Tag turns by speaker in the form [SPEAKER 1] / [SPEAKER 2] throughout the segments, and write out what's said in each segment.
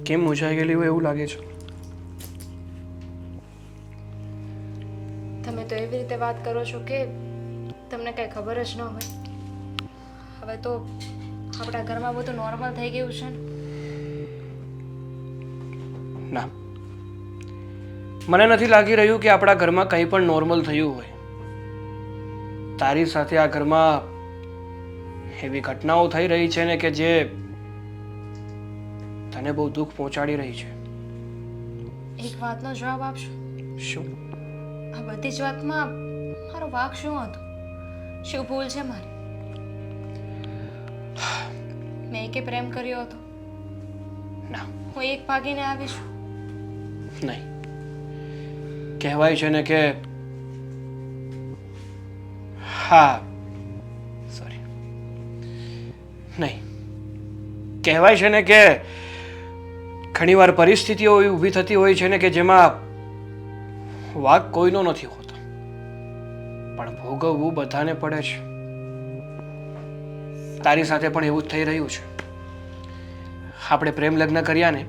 [SPEAKER 1] કેમ મૂંઝાઈ ગયેલી હોય એવું લાગે છે?
[SPEAKER 2] તમે તો એવી રીતે વાત કરો છો કે તમને કંઈ ખબર જ ન હોય. હવે તો આપણા ઘરમાં બધું નોર્મલ થઈ ગયું છે ને.
[SPEAKER 1] ના, મને નથી લાગી રહ્યું કે આપણા ઘરમાં કંઈ પણ નોર્મલ થયું હોય. તારી સાથે આ ઘરમાં એવી ઘટનાઓ થઈ રહી છે ને કે જે તને બહુ દુઃખ પહોંચાડી રહી છે.
[SPEAKER 2] એક વાતનો જવાબ આપશો?
[SPEAKER 1] શું?
[SPEAKER 2] આ બધી જ વાતમાં મારો વાંક શું હતો? શું ભૂલ છે મારી? મેં એકે પ્રેમ કર્યો હતો?
[SPEAKER 1] ના,
[SPEAKER 2] હું એક ભાગીને આવી છું?
[SPEAKER 1] નહીં. કહેવાય છે ને કે હા સોરી નહીં, કહેવાય છે ને કે ઘણીવાર પરિસ્થિતિઓ એવી ઊભી થતી હોય છે ને કે જેમાં વાંક કોઈનો નથી હોતો, પણ ભોગવવું બધાને પડે છે. તારી સાથે પણ એવું જ થઈ રહ્યું છે. આપણે પ્રેમ લગ્ન કર્યા ને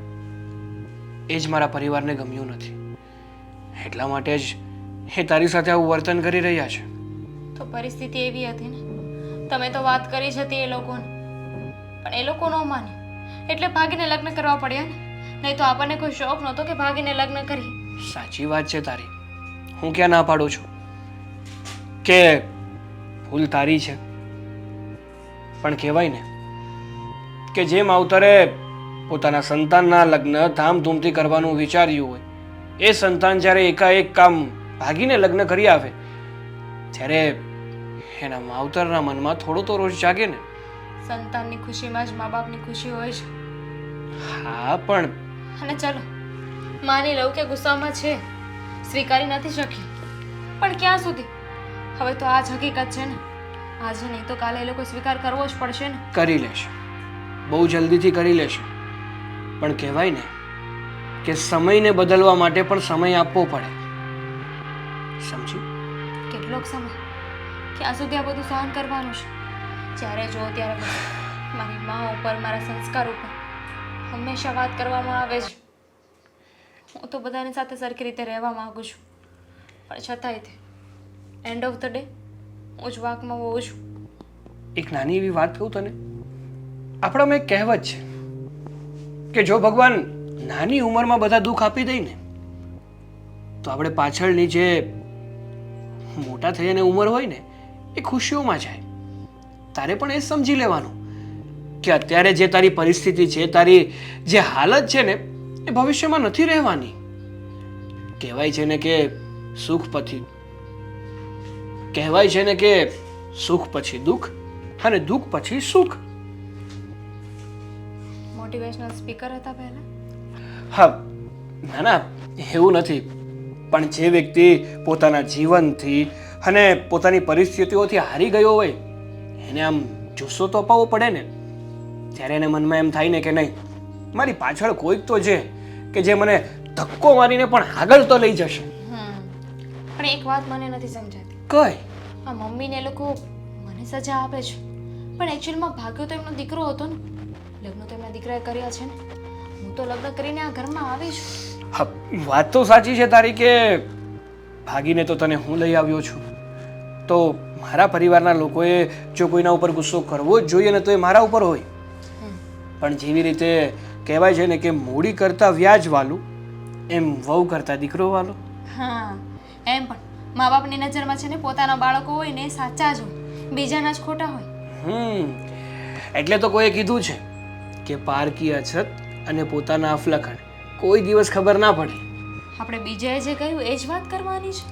[SPEAKER 1] એ જ મારા પરિવારને ગમ્યું નથી, એટલા માટે જ એ તારી સાથે આવું વર્તન કરી રહ્યા છે.
[SPEAKER 2] તો પરિસ્થિતિ એવી હતી ને, તમે તો વાત કરી જ હતી એ લોકોને, પણ એ લોકો ન માને એટલે ભાગીને લગ્ન કરવા પડ્યા ને. નહીં તો આપણને કોઈ શોખ નહોતો કે ભાગીને લગ્ન કરી.
[SPEAKER 1] સાચી વાત છે તારી, હું ક્યાં ના પાડું છું કે ભૂલ તારી છે, પણ કહેવાય ને કે જે માવતરે પોતાના સંતાનના લગ્ન ધામધૂમથી કરવાનું વિચાર્યું હોય, એ સંતાન જ્યારે એકાએક કામ ભાગીને લગ્ન કરી આવે ત્યારે એના માવતરના મનમાં થોડો તો રોષ જાગે ને.
[SPEAKER 2] સંતાનની ખુશીમાં જ મા બાપની ખુશી હોય છે.
[SPEAKER 1] હા પણ
[SPEAKER 2] અને ચલો માની લઉં કે ગુસ્સામાં છે, સ્વીકારી નથી શકી, પણ ક્યાં સુધી? હવે તો આ જ હકીકત છે ને, આજે નહીં તો કાલે એ લોકો સ્વીકાર કરવો જ પડશે ને.
[SPEAKER 1] કરી લેશે, બહુ જલ્દીથી કરી લેશે, પણ કહેવાય ને કે સમયને બદલવા માટે પણ સમય આપવો પડે. સમજી?
[SPEAKER 2] કેટલોક સમય? ક્યાં સુધી આ બધું સહન કરવાનું છે? જ્યારે જો ત્યારે બસ મારી મા ઉપર, મારા સંસ્કાર ઉપર હંમેશા વાત કરવામાં આવે છે. હું તો બધાની સાથે સરખી રીતે રહેવા માંગુ છું, પણ છતાંય તે એન્ડ ઓફ ધ ડે હું જ વાંકમાં હોઉં છું.
[SPEAKER 1] એક નાની એવી વાત કહું તને, આપણામાં એક કહેવત છે કે જો ભગવાન નાની ઉંમરમાં બધા દુઃખ આપી દે ને તો આપણે પાછળની જે મોટા થઈને ઉંમર હોય ને એ ખુશીઓમાં જાય. તારે પણ એ સમજી લેવાનું કે અત્યારે જે તારી પરિસ્થિતિ છે, તારી જે હાલત છે ને એ ભવિષ્યમાં નથી રહેવાની. કહેવાય છે ને કે સુખ પછી કહેવાય છે ને કે સુખ પછી દુઃખ અને દુઃખ પછી સુખ.
[SPEAKER 2] મોટિવેશનલ સ્પીકર હતા પહેલા?
[SPEAKER 1] હા, ના ના એવું નથી, પણ જે વ્યક્તિ પોતાના જીવનથી અને પોતાની પરિસ્થિતિઓથી હારી ગયો હોય એને આમ જુસ્સો તો અપાવવો પડે ને. ત્યારે એને મનમાં એમ થાય ને કે નહીં, મારી પાછળ કોઈક તો છે કે જે મને ધક્કો મારીને પણ આગળ તો લઈ જશે.
[SPEAKER 2] પણ એક વાત મને નથી સમજાતી.
[SPEAKER 1] કઈ?
[SPEAKER 2] આ મમ્મીને એ લોકો મને સજા આપે છે, પણ એકચ્યુઅલમાં ભાગ્યો તો એમનો દીકરો હતો ને. લગ્ન તો એમના દીકરાએ કર્યા છે ને. હું તો લગ્ન કરીને આ ઘરમાં આવી છું.
[SPEAKER 1] હા, વાત તો સાચી છે તારી કે ભાગીને તો તને હું લઈ આવ્યો છું, તો મારા પરિવારના લોકોએ જો કોઈના ઉપર ગુસ્સો કરવો જ જોઈએ ને તો એ મારા ઉપર હોય. પણ જેવી રીતે કહેવાય છે ને કે મૂડી કરતાં વ્યાજ વાલું, એમ વહુ કરતાં દીકરો વાલો.
[SPEAKER 2] હા, એમ પણ મા બાપની નજરમાં છે ને પોતાના બાળકો હોય ને એ સાચા જ હોય, બીજાના જ ખોટા હોય.
[SPEAKER 1] એટલે તો કોઈએ કીધું છે કે પારકી અછત અને પોતાના અફલખણ કોઈ દિવસ ખબર ના પડે.
[SPEAKER 2] આપણે બીજાએ જે કહ્યું એ જ વાત કરવાની છે.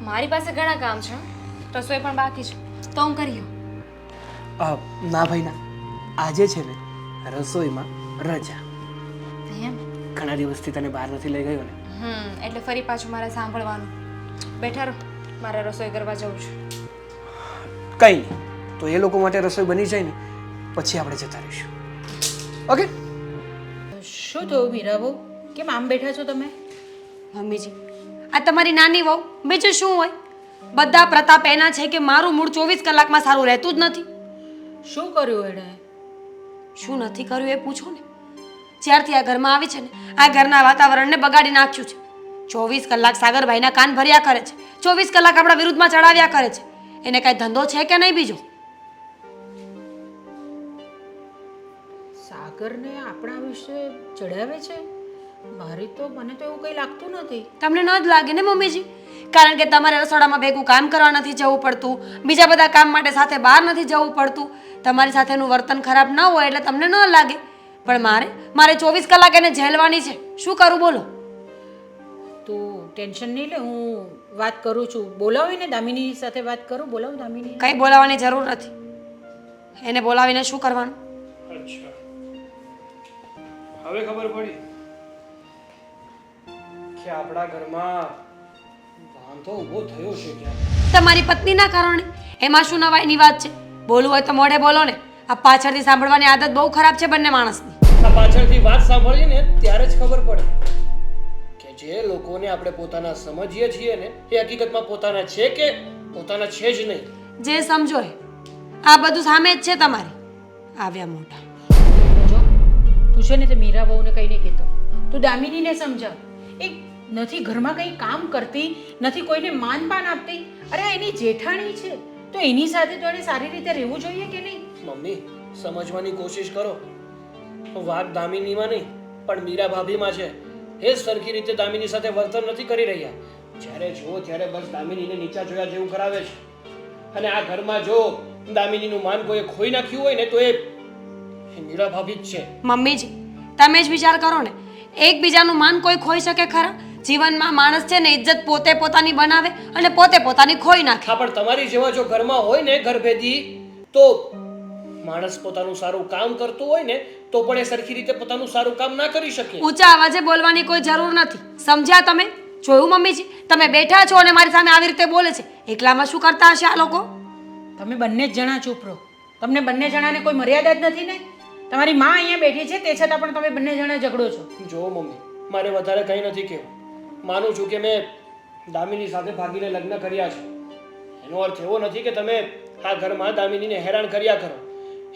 [SPEAKER 2] મારી પાસે ઘણા કામ છે, રસોઈ પણ બાકી છે, તો હું કરી આવું.
[SPEAKER 1] ના ભાઈ ના, આજે છે ને રસોઈમાં રજા.
[SPEAKER 2] એમ?
[SPEAKER 1] ઘણા દિવસથી તને બહાર નથી લઈ ગયો ને.
[SPEAKER 2] એટલે ફરી પાછું મારે સાંભળવાનું. બેઠા રહો, મારે રસોઈ કરવા જવું છે.
[SPEAKER 1] કંઈ નહીં, તો એ લોકો માટે રસોઈ બની જાય ને પછી આપણે જતા રહીશું. ઓકે?
[SPEAKER 3] શું થયું મીરા બહુ? કેમ આમ બેઠા છો તમે?
[SPEAKER 4] મમ્મીજી, આ તમારી નાની વહુ, બીજું શું હોય? બધા પ્રતાપ એના છે કે મારું મૂળ 24 કલાકમાં સારું રહેતું જ નથી.
[SPEAKER 3] શું કર્યું એણે?
[SPEAKER 4] શું નથી કર્યું એ પૂછો ને. જ્યારથી આ ઘરમાં આવી છે ને આ ઘરના વાતાવરણને બગાડી નાખ્યું છે 24 કલાક સાગરભાઈના કાન ભર્યા કરે છે 24 કલાક આપણા વિરુદ્ધમાં ચડાવ્યા કરે છે એને કાંઈ ધંધો છે કે નહીં બીજો?
[SPEAKER 3] સાગરને આપણા વિશે ચડાવે છે? મારી તો મને તો એવું કંઈ લાગતું નથી.
[SPEAKER 4] તમને ન જ લાગે ને મમ્મીજી? કારણ કે તમારે રસોડામાં ભેગું કામ કરવા નથી જવું પડતું, બીજા બધા કામ માટે સાથે બહાર નથી જવું પડતું, તમારી સાથેનું વર્તન ખરાબ ન હોય એટલે તમને ન લાગે. પણ મારે 24 કલાક એને ઝેલવાની છે. શું કરું બોલો?
[SPEAKER 3] તું ટેન્શન નહીં લે, હું વાત કરું છું. બોલાવીને દામિની સાથે વાત કરું. બોલાવું દામિની?
[SPEAKER 4] કંઈ બોલાવવાની જરૂર નથી. એને બોલાવીને શું કરવાનું?
[SPEAKER 1] અચ્છા, હવે ખબર પડી કે આપણા ઘરમાં વાંધો ઊભો થયો છે ક્યાં.
[SPEAKER 4] તમારી પત્નીના કારણે. એમાં શું નવાઈની વાત છે? બોલવું હોય તો મોઢે બોલો ને. આ પાછળથી સાંભળવાની આદત બહુ ખરાબ છે બંને માણસની.
[SPEAKER 1] આ પાછળથી વાત સાંભળીએ ને ત્યારે જ ખબર પડે કે જે લોકોને આપણે પોતાના સમજીએ છીએ ને એ હકીકતમાં પોતાના છે કે પોતાના છે જ નહીં.
[SPEAKER 4] જે સમજો એ. આ બધું સામે જ છે તમારી. આવ્યા મોટા.
[SPEAKER 3] જો તું છે ને તે મીરા બહુને કંઈ નહીં કહેતો. તું દામિનીને સમજાવ. એ નથી ઘરમાં કંઈ કામ કરતી, નથી કોઈને માનપાન આપતી. અરે આ એની જેઠાણી છે તો એની સાથે તો એને સારી રીતે રહેવું જોઈએ કે નહીં?
[SPEAKER 1] મમ્મી, સમજવાની કોશિશ કરો. વાત દામિનીમાં નહીં પણ મીરા ભાભીમાં છે. એ જ સરખી રીતે દામિની સાથે વર્તન નથી કરી રહ્યા. જ્યારે જુઓ ત્યારે બસ દામિનીને નીચા જોયા જેવું કરાવે છે. અને આ ઘરમાં જો દામિનીનું માન કોઈએ ખોઈ નાખ્યું હોય ને તો એ મીરા ભાભી જ છે.
[SPEAKER 4] મમ્મીજી તમે જ વિચાર કરો ને. એકબીજાનું માન કોઈ ખોઈ શકે ખરા? જીવનમાં માણસ છે ને ઇજ્જત પોતે પોતાની બનાવે અને પોતે પોતાની ખોઈ નાખે.
[SPEAKER 1] હા, પણ તમારી જેવા જો ઘરમાં હોય ને ઘરભેદી તો માણસ પોતાનું સારું કામ કરતું હોય ને તો પણ એ સરખી રીતે પોતાનું સારું કામ ના કરી શકે.
[SPEAKER 4] ઊંચા અવાજે બોલવાની કોઈ જરૂર નથી. સમજ્યા તમે? જોયું મમ્મીજી? તમે બેઠા છો અને મારી સામે આવી રીતે બોલે છે. એકલામાં શું કરતા હશે આ લોકો?
[SPEAKER 3] તમે બંને જ જણા ચૂપ રહો. તમને બંને જણાને કોઈ મર્યાદા જ નથી ને? તમારી માં અહીંયા બેઠી છે તે છતાં પણ તમે બંને જણા ઝઘડો છો.
[SPEAKER 1] જો મમ્મી, મારે વધારે કંઈ નથી કહેવું. માનું છું કે મેં દામિની સાથે ભાગીને લગ્ન કર્યા છે. એનો અર્થ એવો નથી કે તમે આ ઘરમાં દામિનીને હેરાન કર્યા કરો.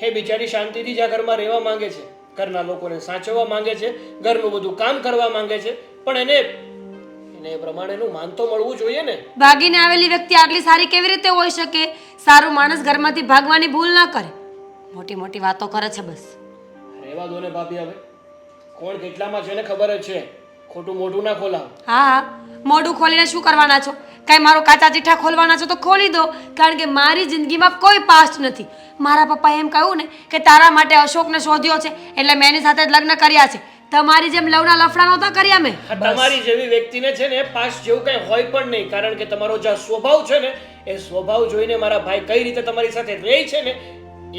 [SPEAKER 1] એ બિચારી શાંતિથી જ આ ઘરમાં રહેવા માંગે છે, ઘરના લોકોને સાચવવા માંગે છે, ઘરનું બધું કામ કરવા માંગે છે, પણ એને એ પ્રમાણેનું માન તો મળવું જોઈએ ને.
[SPEAKER 4] ભાગીને આવેલી વ્યક્તિ આટલી સારી કેવી રીતે હોઈ શકે? સારું માણસ ઘરમાંથી ભાગવાની ભૂલ ના કરે. મોટી મોટી વાતો કરે છે બસ.
[SPEAKER 1] રહેવા દો ને ભાભી, હવે કોણ કેટલામાં છે ને ખબર જ છે. ખોટું મોઢું ના ખોલાવો.
[SPEAKER 4] હા, મોઢું ખોલીને શું કરવાના છો? કાંઈ મારો કાચા ચીઠા ખોલવાના છો તો ખોલી દો. કારણ કે મારી જિંદગીમાં કોઈ પાસ્ટ નથી. મારા પપ્પાએ એમ કહ્યું ને કે તારા માટે અશોકને શોધ્યો છે એટલે મેં એની સાથે જ લગ્ન કર્યા છે. તમારી જેમ લવના લફડા નહોતા કર્યા મેં.
[SPEAKER 1] તમારી જેવી વ્યક્તિને છે ને પાસ્ટ જેવું કંઈ હોય પણ નહીં. કારણ કે તમારો જે સ્વભાવ છે ને એ સ્વભાવ જોઈને મારા ભાઈ કઈ રીતે તમારી સાથે રહે છે ને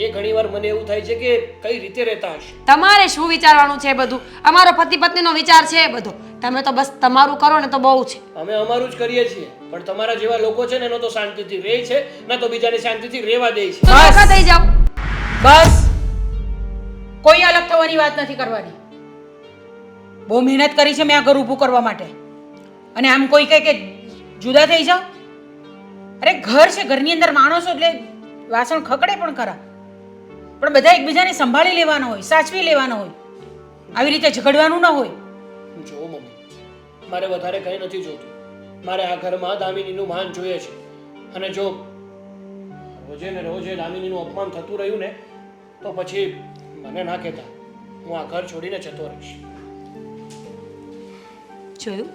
[SPEAKER 1] એ ઘણીવાર મને એવું થાય છે કે કઈ રીતે રહેતા હશે.
[SPEAKER 4] તમારે શું વિચારવાનું છે? બધું અમારો પતિ પત્નીનો વિચાર છે એ બધો. તમે તો બસ તમારું કરો ને તો બહુ છે.
[SPEAKER 1] અમે અમારું જ કરીએ છીએ, પણ તમારા જેવા લોકો છે ને એનો તો શાંતિથી રહે છે, ના તો બીજાને શાંતિથી રહેવા દે છે.
[SPEAKER 4] તો નોખા થઈ જાઓ.
[SPEAKER 3] બસ, કોઈ અલગ થવાની વાત નથી કરવાની. બહુ મહેનત કરી છે મેં આ ઘર ઊભું કરવા માટે, અને આમ કોઈ કહે કે જુદા થઈ જાઓ. અરે ઘર છે, ઘરની અંદર માણસો એટલે વાસણ ખકડે પણ ખરા, પણ બધા એકબીજાને સંભાળી લેવાના હોય, સાચવી લેવાના હોય. આવી રીતે ઝઘડવાનું ના હોય.
[SPEAKER 1] જો મમ્મી, મારે વધારે કંઈ નથી જોતું. મારે આ ઘરમાં દામિનીનું માન જોઈએ છે. અને જો રોજે ને રોજે દામિનીનું અપમાન થતું રહ્યું ને તો પછી મને ના કહેતા, હું આ ઘર છોડીને જતો રહીશ.
[SPEAKER 4] જોયું?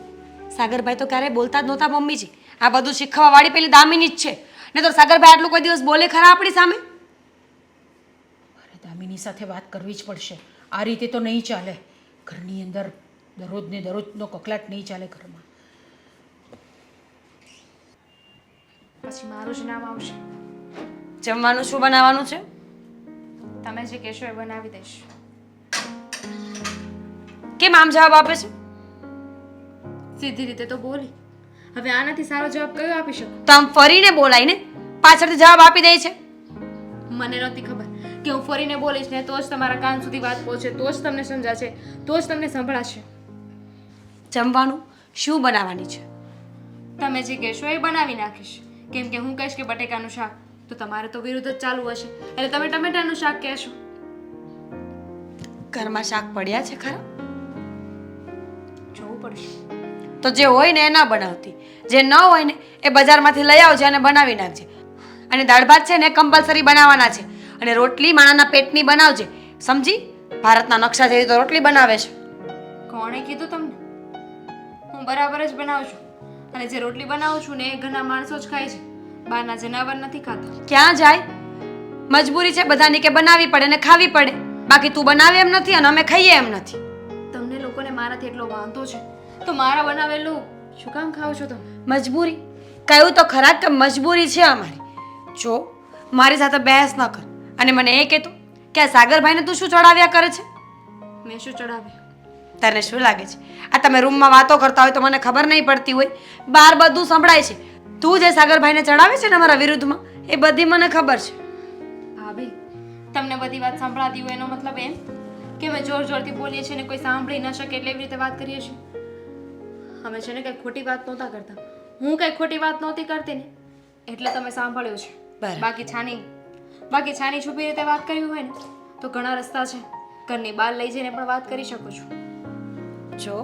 [SPEAKER 4] સાગરભાઈ તો ક્યારેય બોલતા જ નહોતા મમ્મીજી. આ બધું શીખવા વાળી પેલી દામિની જ છે. ને તો સાગરભાઈ આટલું કોઈ દિવસ બોલે ખરા આપણી સામે?
[SPEAKER 3] મારે દામિની સાથે વાત કરવી જ પડશે. આ રીતે તો નહીં ચાલે. ઘરની અંદર દરરોજનો કકલાટ નહીં ચાલે ઘરમાં.
[SPEAKER 2] પછી મારું જ નામ આવશે.
[SPEAKER 4] જમવાનું શું બનાવવાનું છે?
[SPEAKER 2] તમે જે કહેશો એ બનાવી દઈશ.
[SPEAKER 4] કેમ આમ જવાબ આપે છે?
[SPEAKER 2] સીધી રીતે તો બોલી. હવે આનાથી સારો જવાબ કયો આપી શકું?
[SPEAKER 4] તો આમ ફરીને બોલાય ને, પાછળથી જવાબ આપી દે છે.
[SPEAKER 2] મને નહોતી ખબર કે હું ફરીને બોલીશ ને તો જ તમારા કાન સુધી વાત પહોંચે, તો જ તમને સમજાશે, તો જ તમને સંભળાશે.
[SPEAKER 4] જમવાનું શું બનાવવાની છે?
[SPEAKER 2] તમે જે કહેશો એ બનાવી નાખીશ. કેમ કે હું કહીશ કે બટેકાનું શાક તો તમારે તો વિરુદ્ધ જ ચાલુ હશે, એટલે તમે ટમેટાનું શાક કહેશો.
[SPEAKER 4] ઘરમાં શાક પડ્યા છે ખરા?
[SPEAKER 2] જોવું પડશે.
[SPEAKER 4] તો જે હોય ને એ ના બનાવતી, જે ન હોય ને એ બજારમાંથી લઈ આવજે અને બનાવી નાખજે. અને દાળ ભાત છે ને કમ્પલસરી બનાવવાના છે. અને રોટલી માણાના પેટની બનાવજે, સમજી? ભારતના નકશા જેવી તો રોટલી બનાવે છે.
[SPEAKER 2] કોણે કીધું તમને? હું બરાબર જ બનાવું છું. અને જે રોટલી બનાવું છું ને એ ઘણા માણસો જ ખાય છે, બહારના જનાવર નથી ખાતા.
[SPEAKER 4] ક્યાં જાય? મજબૂરી છે બધાની કે બનાવવી પડે ને ખાવી પડે. બાકી તું બનાવે એમ નથી અને અમે ખાઈએ એમ નથી.
[SPEAKER 2] તમને લોકોને મારાથી એટલો વાંધો છે તો મારા બનાવેલું શું કામ ખાવ છો તમે?
[SPEAKER 4] મજબૂરી કહ્યું તો ખરા કે મજબૂરી છે અમારી. જો મારી સાથે બહેસ ન કર અને મને એ કહેતો કે આ સાગરભાઈને તું શું ચડાવ્યા કરે છે?
[SPEAKER 2] મેં શું ચડાવ્યું?
[SPEAKER 4] તને શું લાગે છે આ તમે રૂમમાં વાતો કરતા હોય તો મને ખબર નહીં પડતી હોય? બહાર બધું સંભળાય છે. તું જે સાગરભાઈને ચડાવે છે ને અમારા વિરુદ્ધમાં એ બધી મને ખબર છે.
[SPEAKER 2] ભાભી, તમને બધી વાત સંભળાતી હોય એનો મતલબ એમ કે અમે જોર જોરથી બોલીએ છીએ ને કોઈ સાંભળી ન શકે એટલે એવી રીતે વાત કરીએ છીએ? અમે છે ને કંઈ ખોટી વાત નહોતા કરતા. હું કંઈ ખોટી વાત નહોતી કરતી ને એટલે તમે સાંભળ્યું છે.
[SPEAKER 4] બરાબર.
[SPEAKER 2] બાકી છાની છુપી રીતે વાત કરવી હોય ને તો ઘણા રસ્તા છે. ઘરની બહાર લઈ જઈને પણ વાત કરી શકો છો.
[SPEAKER 4] જો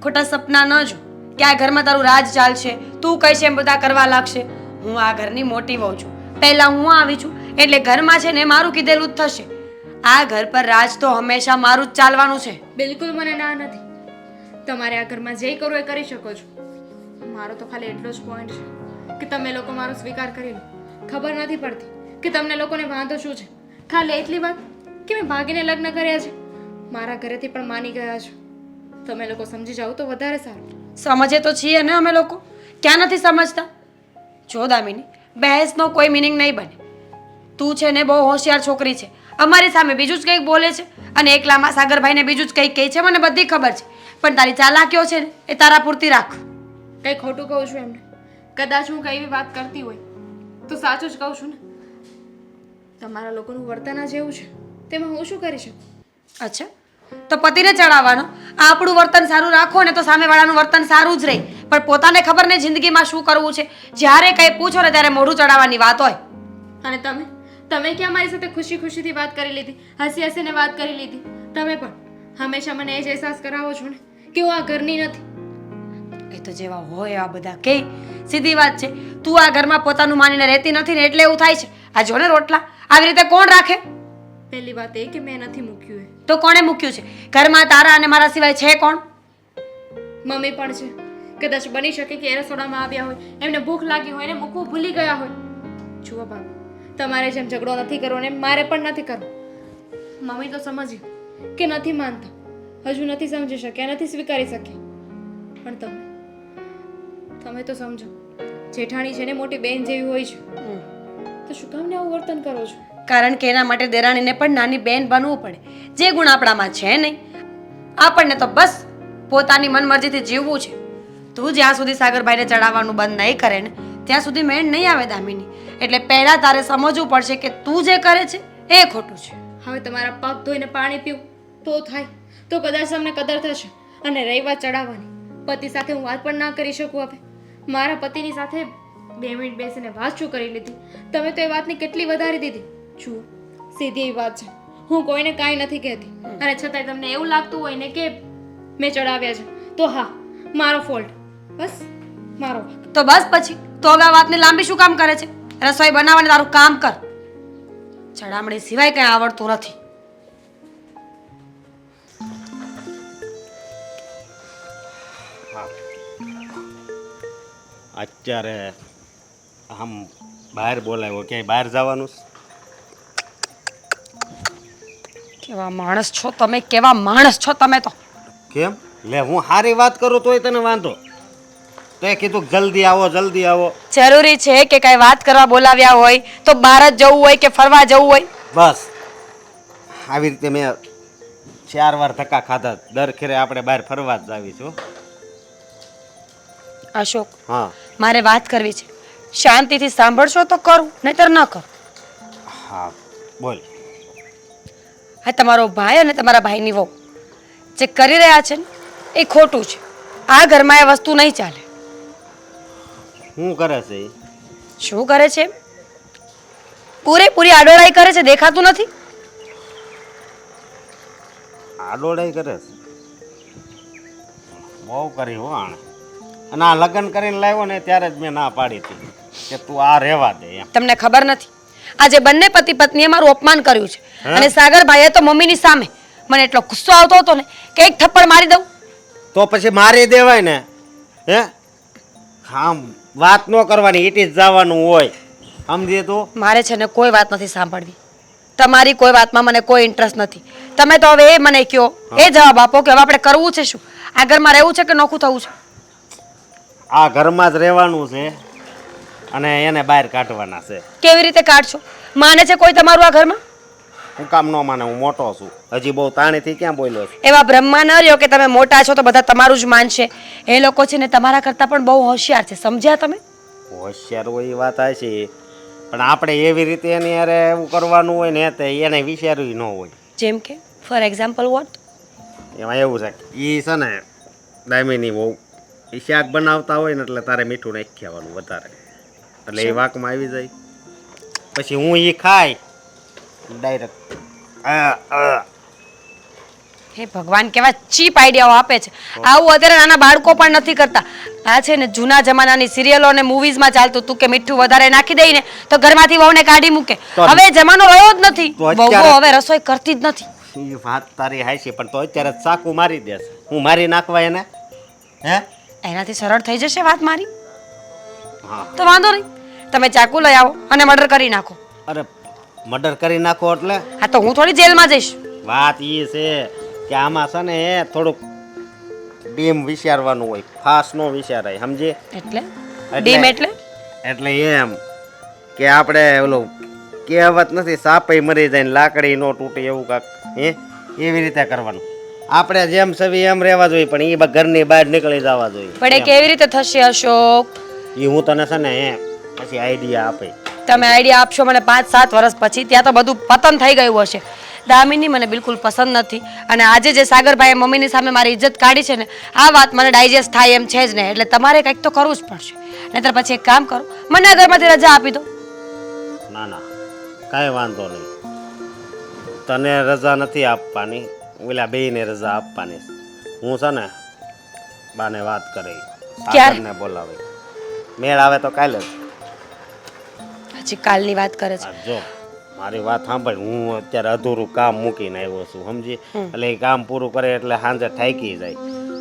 [SPEAKER 4] ખોટા સપના ન જો કે આ ઘરમાં તારું રાજ ચાલશે, તું કહીશ એમ બધા કરવા લાગશે. હું આ ઘરની મોટી વહુ છું, પહેલા હું આવી છું એટલે ઘરમાં છે ને મારું કીધેલું જ થશે. આ ઘર પર રાજ તો હંમેશા મારું જ ચાલવાનું છે.
[SPEAKER 2] બિલકુલ મને ના નથી. તમારે આ ઘરમાં જે કરવું એ કરી શકો છો. મારો તો ખાલી એટલો જ પોઈન્ટ છે કે તમે લોકો મારો સ્વીકાર કરી લો. ખબર નથી પડતી કે તમને લોકોને વાંધો શું છે. ખાલી એટલી વાત કે મેં ભાગીને લગ્ન કર્યા છે, મારા ઘરેથી પણ માની ગયા છો. તમે લોકો સમજી જાઓ તો વધારે સારું.
[SPEAKER 4] સમજે તો છીએ ને અમે લોકો, ક્યાં નથી સમજતા? જો દામિની, બહેસનો કોઈ મિનિંગ નહીં બને. તું છે ને બહુ હોશિયાર છોકરી છે. અમારી સામે બીજું જ કંઈક બોલે છે અને એકલામાં સાગરભાઈને બીજું જ કંઈક કહે છે. મને બધી ખબર છે, પણ તારી ચાલાકીઓ છે ને એ તારા પૂરતી રાખ.
[SPEAKER 2] કંઈ ખોટું કહું છું એમને? કદાચ હું કઈ એવી વાત કરતી હોય તો સાચું જ કહું છું ને. તમારા લોકોનું વર્તન આ જેવું છે તેમાં હું શું કરી શકું?
[SPEAKER 4] અચ્છા, તો પતિને ચડાવવાનો. આપણું વર્તન સારું રાખો ને તો સામેવાળાનું વર્તન સારું જ રહે. પણ પોતાને ખબર નહીં જિંદગીમાં શું કરવું છે. જ્યારે કંઈ પૂછો ને ત્યારે મોઢું ચડાવવાની વાત હોય.
[SPEAKER 2] અને તમે ક્યાં મારી સાથે ખુશી ખુશીથી વાત કરી લીધી, હસી હસીને વાત કરી લીધી? તમે પણ હંમેશા મને એ જ અહેસાસ કરાવો છો ને કે હું આ ઘરની નથી.
[SPEAKER 4] એ તો જેવા હોય એવા બધા કે સીધી વાત છે. તું આ ઘરમાં પોતાનું માનીને રહેતી નથી ને એટલે એવું થાય છે. આ જો ને રોટલા આવી રીતે કોણ રાખે?
[SPEAKER 2] પહેલી વાત એ કે મેં નથી મૂક્યું એ.
[SPEAKER 4] તો કોણે મૂક્યું છે? ઘરમાં તારા અને મારા સિવાય છે કોણ?
[SPEAKER 2] મમ્મી પણ છે. કદાચ બની શકે કે એ રસોડામાં આવ્યા હોય, એમને ભૂખ લાગી હોય ને મૂકવું ભૂલી ગયા હોય. જુઓ બાબુ, તમારે જેમ ઝઘડો નથી કરવો ને મારે પણ નથી કરવો. મમ્મી તો સમજી કે નથી માનતા, હજુ નથી સમજી શક્યા, નથી સ્વીકારી શક્યા. પણ તમે તો સમજો, જેઠાણી છે ને મોટી બેન જેવી હોય છે, તો શું કામ ને આવું વર્તન કરો છો?
[SPEAKER 4] કારણ કે એના માટે દેરાણીને પણ નાની બેન બનવું પડે. જે ગુણ આપણામાં છે નહીં. આપણને તો બસ પોતાની મનમરજીથી જીવવું છે. તું જ્યાં સુધી સાગરભાઈને ચડાવવાનું બંધ નહીં કરે ને ત્યાં સુધી મેળ નહીં આવે દામિની. એટલે પહેલા તારે સમજવું પડશે કે તું જે કરે છે એ ખોટું છે.
[SPEAKER 2] હવે તમારા પગ ધોઈને પાણી પીવું તો થાય તો કદાચ તમને કદર થશે. અને રહી વાત ચડાવવાની, પતિ સાથે હું વાત પણ ના કરી શકું. હવે મારા પતિની સાથે 2 મિનિટ બેસીને વાત શું કરી લીધી? તમે તો એ વાતની કેટલી વધારી દીધી. જુઓ, સીધી એવી વાત છે, હું કોઈને કાંઈ નથી કહેતી. અને છતાંય તમને એવું લાગતું હોય ને કે મેં ચડાવ્યા છે તો હા, મારો ફોલ્ટ, બસ મારો.
[SPEAKER 4] તો બસ પછી તો હવે આ વાતને લાંબી શું કામ કરે છે? રસોઈ બનાવવાની તારું કામ કર. ચડામણી સિવાય કંઈ આવડતું નથી.
[SPEAKER 5] અત્યારે આમ બહાર બોલાવ્યો, ક્યાંય બહાર જવાનું છે?
[SPEAKER 4] કેવા માણસ છો તમે, કેવા માણસ છો તમે તો.
[SPEAKER 5] કેમ લે, હું સારી વાત કરું તોય તને વાંધો? તો એ કીધું કે જલ્દી આવો જલ્દી આવો.
[SPEAKER 4] જરૂરી છે કે કઈ વાત કરવા બોલાવ્યા હોય તો બહાર જ જવું હોય કે ફરવા જવું હોય?
[SPEAKER 5] બસ આવી રીતે મેં 4 વાર ધક્કા ખાધા. દર ખેરે આપણે બહાર ફરવા જ જાવી છું.
[SPEAKER 4] અશોક,
[SPEAKER 5] હા
[SPEAKER 4] મારે વાત કરવી છે. શાંતિથી સાંભળશો તો કરું, નહીતર ન કરું.
[SPEAKER 5] હા બોલ.
[SPEAKER 4] હા, તમારો ભાઈ અને તમારા ભાઈની વહુ જે કરી રહ્યા છે ને એ ખોટું છે. આ ઘરમાં એ વસ્તુ નહીં ચાલે.
[SPEAKER 5] શું કરે છે એ?
[SPEAKER 4] શું કરે છે? પૂરેપૂરી આડોળાઈ કરે છે, દેખાતું નથી?
[SPEAKER 5] આડોડાઈ કરે છે બહુ કરી હો આણે અને આ લગ્ન કરીને લાવ્યો ને ત્યારે જ મેં ના પાડી હતી કે તું આ રહેવા દે એમ
[SPEAKER 4] તમને ખબર નથી આજે બંને પતિ પત્નીએ મારું અપમાન કર્યું છે અને સાગરભાઈએ તો મમ્મીની સામે મને એટલો ગુસ્સો આવતો હતો ને કે એક થપ્પડ મારી દઉં.
[SPEAKER 5] તો પછી મારી દેવાય ને હે આમ વાત ન કરવાની ઈટી જ જવાનું હોય સમજી તું
[SPEAKER 4] મારે છે ને કોઈ વાત નથી સાંભળવી. તમારી કોઈ વાતમાં મને કોઈ ઇન્ટરેસ્ટ નથી. તમે તો હવે એ મને કહો, એ જવાબ આપો કે હવે આપણે કરવું છે શું? આ ઘરમાં રહેવું છે કે નોખું થવું છે?
[SPEAKER 5] આ ઘરમાં જ રહેવાનું છે અને એને બહાર કાઢવાના છે.
[SPEAKER 4] કેવી રીતે કાઢશો? માને છે કોઈ તમારું આ ઘરમાં?
[SPEAKER 5] હું કામ ન માને, હું મોટો છું. હજી બહુ તાણીથી ક્યાં બોલ્યો છું?
[SPEAKER 4] એવા બ્રહ્મા ન રહ્યો કે તમે મોટા છો તો બધા તમારું જ માનશે. એ લોકો છે ને તમારા કરતાં પણ બહુ હોશિયાર છે, સમજ્યા તમે?
[SPEAKER 5] હોશિયાર હોય એ વાત છે પણ આપણે એવી રીતે એની યારે એવું કરવાનું હોય ને તે એને વિચાર્યું ન હોય.
[SPEAKER 4] જેમ કે ફોર એક્ઝામ્પલ વોટ?
[SPEAKER 5] એમાં એવું છે એ છે ને દામિની બહુ એ શાક બનાવતા હોય ને એટલે તારે મીઠું નાખી ખાવાનું વધારે એટલે એ વાકમાં આવી જાય. પછી હું એ ખાય ડાયરેક્ટ
[SPEAKER 4] હે ભગવાન, કેવા ચીપ આઈડિયાઓ આપે છે. આવું અત્યારે નાના બાળકો પણ નથી કરતા. આ છે ને જૂના જમાનાની સિરિયલો અને મૂવીઝમાં ચાલતું હતું કે મીઠું વધારે નાખી દઈને તો ઘરમાંથી વહુને કાઢી મૂકે. હવે જમાનો રહ્યો જ નથી. વહુઓ હવે રસોઈ કરતી જ નથી.
[SPEAKER 5] એ વાત તારી હાચી પણ તો અત્યારે ચાકુ મારી દેશે. હું મારી નાખવા એને હે
[SPEAKER 4] એનાથી સરળ થઈ જશે વાત મારી.
[SPEAKER 5] હા
[SPEAKER 4] તો વાંધો નહીં, તમે ચાકુ લઈ આવો અને મર્ડર કરી નાખો.
[SPEAKER 5] અરે મર્ડર કરી નાખો એટલે
[SPEAKER 4] હા તો હું થોડી જેલમાં જઈશ.
[SPEAKER 5] વાત એ છે કે આમાં છે ને એ થોડુંક ડીમ વિચારવાનું હોય, ફાસ નો વિચારાય સમજે.
[SPEAKER 4] એટલે ડીમ એટલે
[SPEAKER 5] એટલે એમ કે આપણે ઓલું કહેવત નથી સાપય મરી જાય ને લાકડી નો તૂટે એવું કાંક હે એવી રીતે કરવાનું. આપણે જેમ સવી એમ રહેવા જોઈએ પણ એ ઘરની બહાર નીકળી જવા જોઈએ.
[SPEAKER 4] પણ એ કેવી રીતે થશે અશોક?
[SPEAKER 5] એ હું તને છે ને એ પછી આઈડિયા આપે.
[SPEAKER 4] તમે આઈડિયા આપશો મને 5-7 વર્ષ પછી, ત્યાં તો બધું પતન થઈ ગયું હશે. દામિની મને બિલકુલ પસંદ નથી અને આજે જે સાગરભાઈએ મમ્મીની સામે મારી ઇજ્જત કાઢી છે ને આ વાત મને ડાયજેસ્ટ થાય એમ છે જ ને. એટલે તમારે કંઈક તો કરવું જ પડશે. નહીંતર પછી એક કામ કરો, મને આ ઘરમાંથી રજા આપી દો.
[SPEAKER 5] ના ના કાંઈ વાંધો નહીં, તને રજા નથી આપવાની, ઓલા બેયને રજા આપવાની. હું છે ને બાને વાત કરી સાગરને બોલાવે, મેળ આવે તો કાલે જ.
[SPEAKER 4] હજી કાલની વાત કરે છે.
[SPEAKER 5] જો મારી વાત સાંભળ, હું અત્યારે અધૂરું કામ મૂકીને આવ્યો છું સમજી. એટલે એ કામ પૂરું કરે એટલે સાંજે થાકી જાય.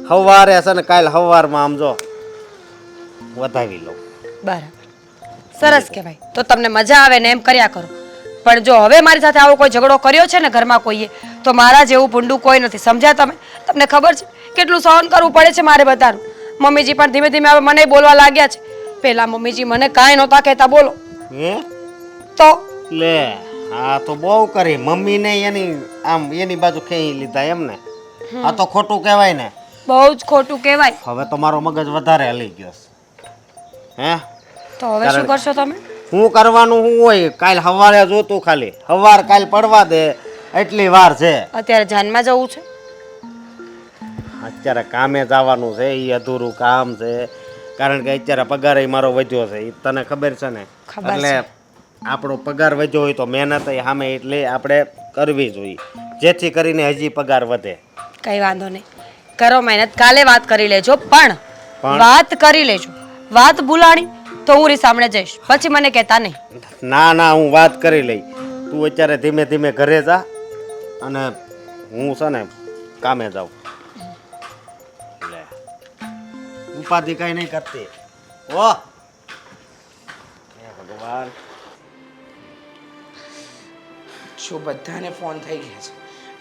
[SPEAKER 5] સવારે છે ને કાલે સવારમાં આમ જો વધાવી લઉં.
[SPEAKER 4] બરાબર, સરસ કહેવાય. તો તમને મજા આવે ને એમ કર્યા કરો. પણ જો હવે મારી સાથે આવો કોઈ ઝઘડો કર્યો છે ને ઘરમાં કોઈએ, તો મારા જેવું ભૂંડું કોઈ નથી, સમજ્યા તમે? તમને ખબર છે કેટલું સહન કરવું પડે છે મારે બધાનું. મમ્મીજી પણ ધીમે ધીમે હવે મને બોલવા લાગ્યા છે. પહેલા મમ્મીજી મને કાંઈ નહોતા કહેતા, બોલો
[SPEAKER 5] હે
[SPEAKER 4] તો
[SPEAKER 5] લે હા તો બહુ કરી મમ્મીને એની આમ એની બાજુ ખેંચી લીધા એમ ને. આ તો ખોટું કહેવાય ને.
[SPEAKER 4] બહુ જ ખોટું કહેવાય.
[SPEAKER 5] હવે તો મારો મગજ વધારે હલી ગયો છે હે.
[SPEAKER 4] તો હવે શું કરશો તમે?
[SPEAKER 5] શું કરવાનું શું હોય, કાલ સવારે જોતું ખાલી સવાર કાલ પડવા દે એટલી વાર છે.
[SPEAKER 4] અત્યારે જાનમાં જવું છે?
[SPEAKER 5] અત્યારે કામે જવાનું છે, એ અધૂરું કામ છે કારણ કે અત્યારે પગાર મારો વધ્યો છે, એ તને ખબર છે ને.
[SPEAKER 4] ખબર
[SPEAKER 5] એટલે આપણો પગાર વધ્યો હોય તો મહેનત સામે એટલે આપણે કરવી જોઈએ જેથી કરીને હજી પગાર વધે.
[SPEAKER 4] કઈ વાંધો નહીં, કરો મહેનત. કાલે વાત કરી લેજો, પણ વાત કરી લેજો. વાત ભૂલાણી તો હું રીસામણે જઈશ, પછી મને કહેતા નહીં.
[SPEAKER 5] ના ના હું વાત કરી લઈ. તું અત્યારે ધીમે ધીમે ઘરે જા અને હું છે ને કામે જાઉં. લે ઉપાધિ કઈ નહીં કરતી. ઓ હે ભગવાન,
[SPEAKER 6] જો બધાને ફોન થઈ ગયા છે,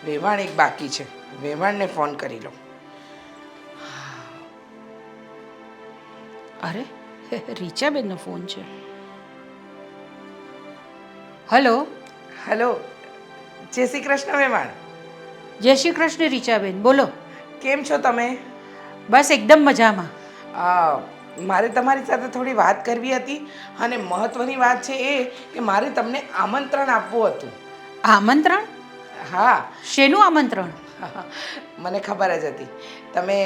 [SPEAKER 6] વેવાણ એક બાકી છે, વેવાણને ફોન કરી લો.
[SPEAKER 3] અરે રીચાબેનનો ફોન છે. હલો,
[SPEAKER 6] હેલો, જય શ્રી કૃષ્ણ વેવાણ.
[SPEAKER 3] જય શ્રી કૃષ્ણ રીચાબેન, બોલો.
[SPEAKER 6] કેમ છો તમે?
[SPEAKER 3] બસ એકદમ મજામાં.
[SPEAKER 6] મારે તમારી સાથે થોડી વાત કરવી હતી અને મહત્ત્વની વાત છે એ કે મારે તમને આમંત્રણ આપવું હતું.
[SPEAKER 3] આમંત્રણ?
[SPEAKER 6] હા.
[SPEAKER 3] શેનું આમંત્રણ?
[SPEAKER 6] મને ખબર જ હતી તમે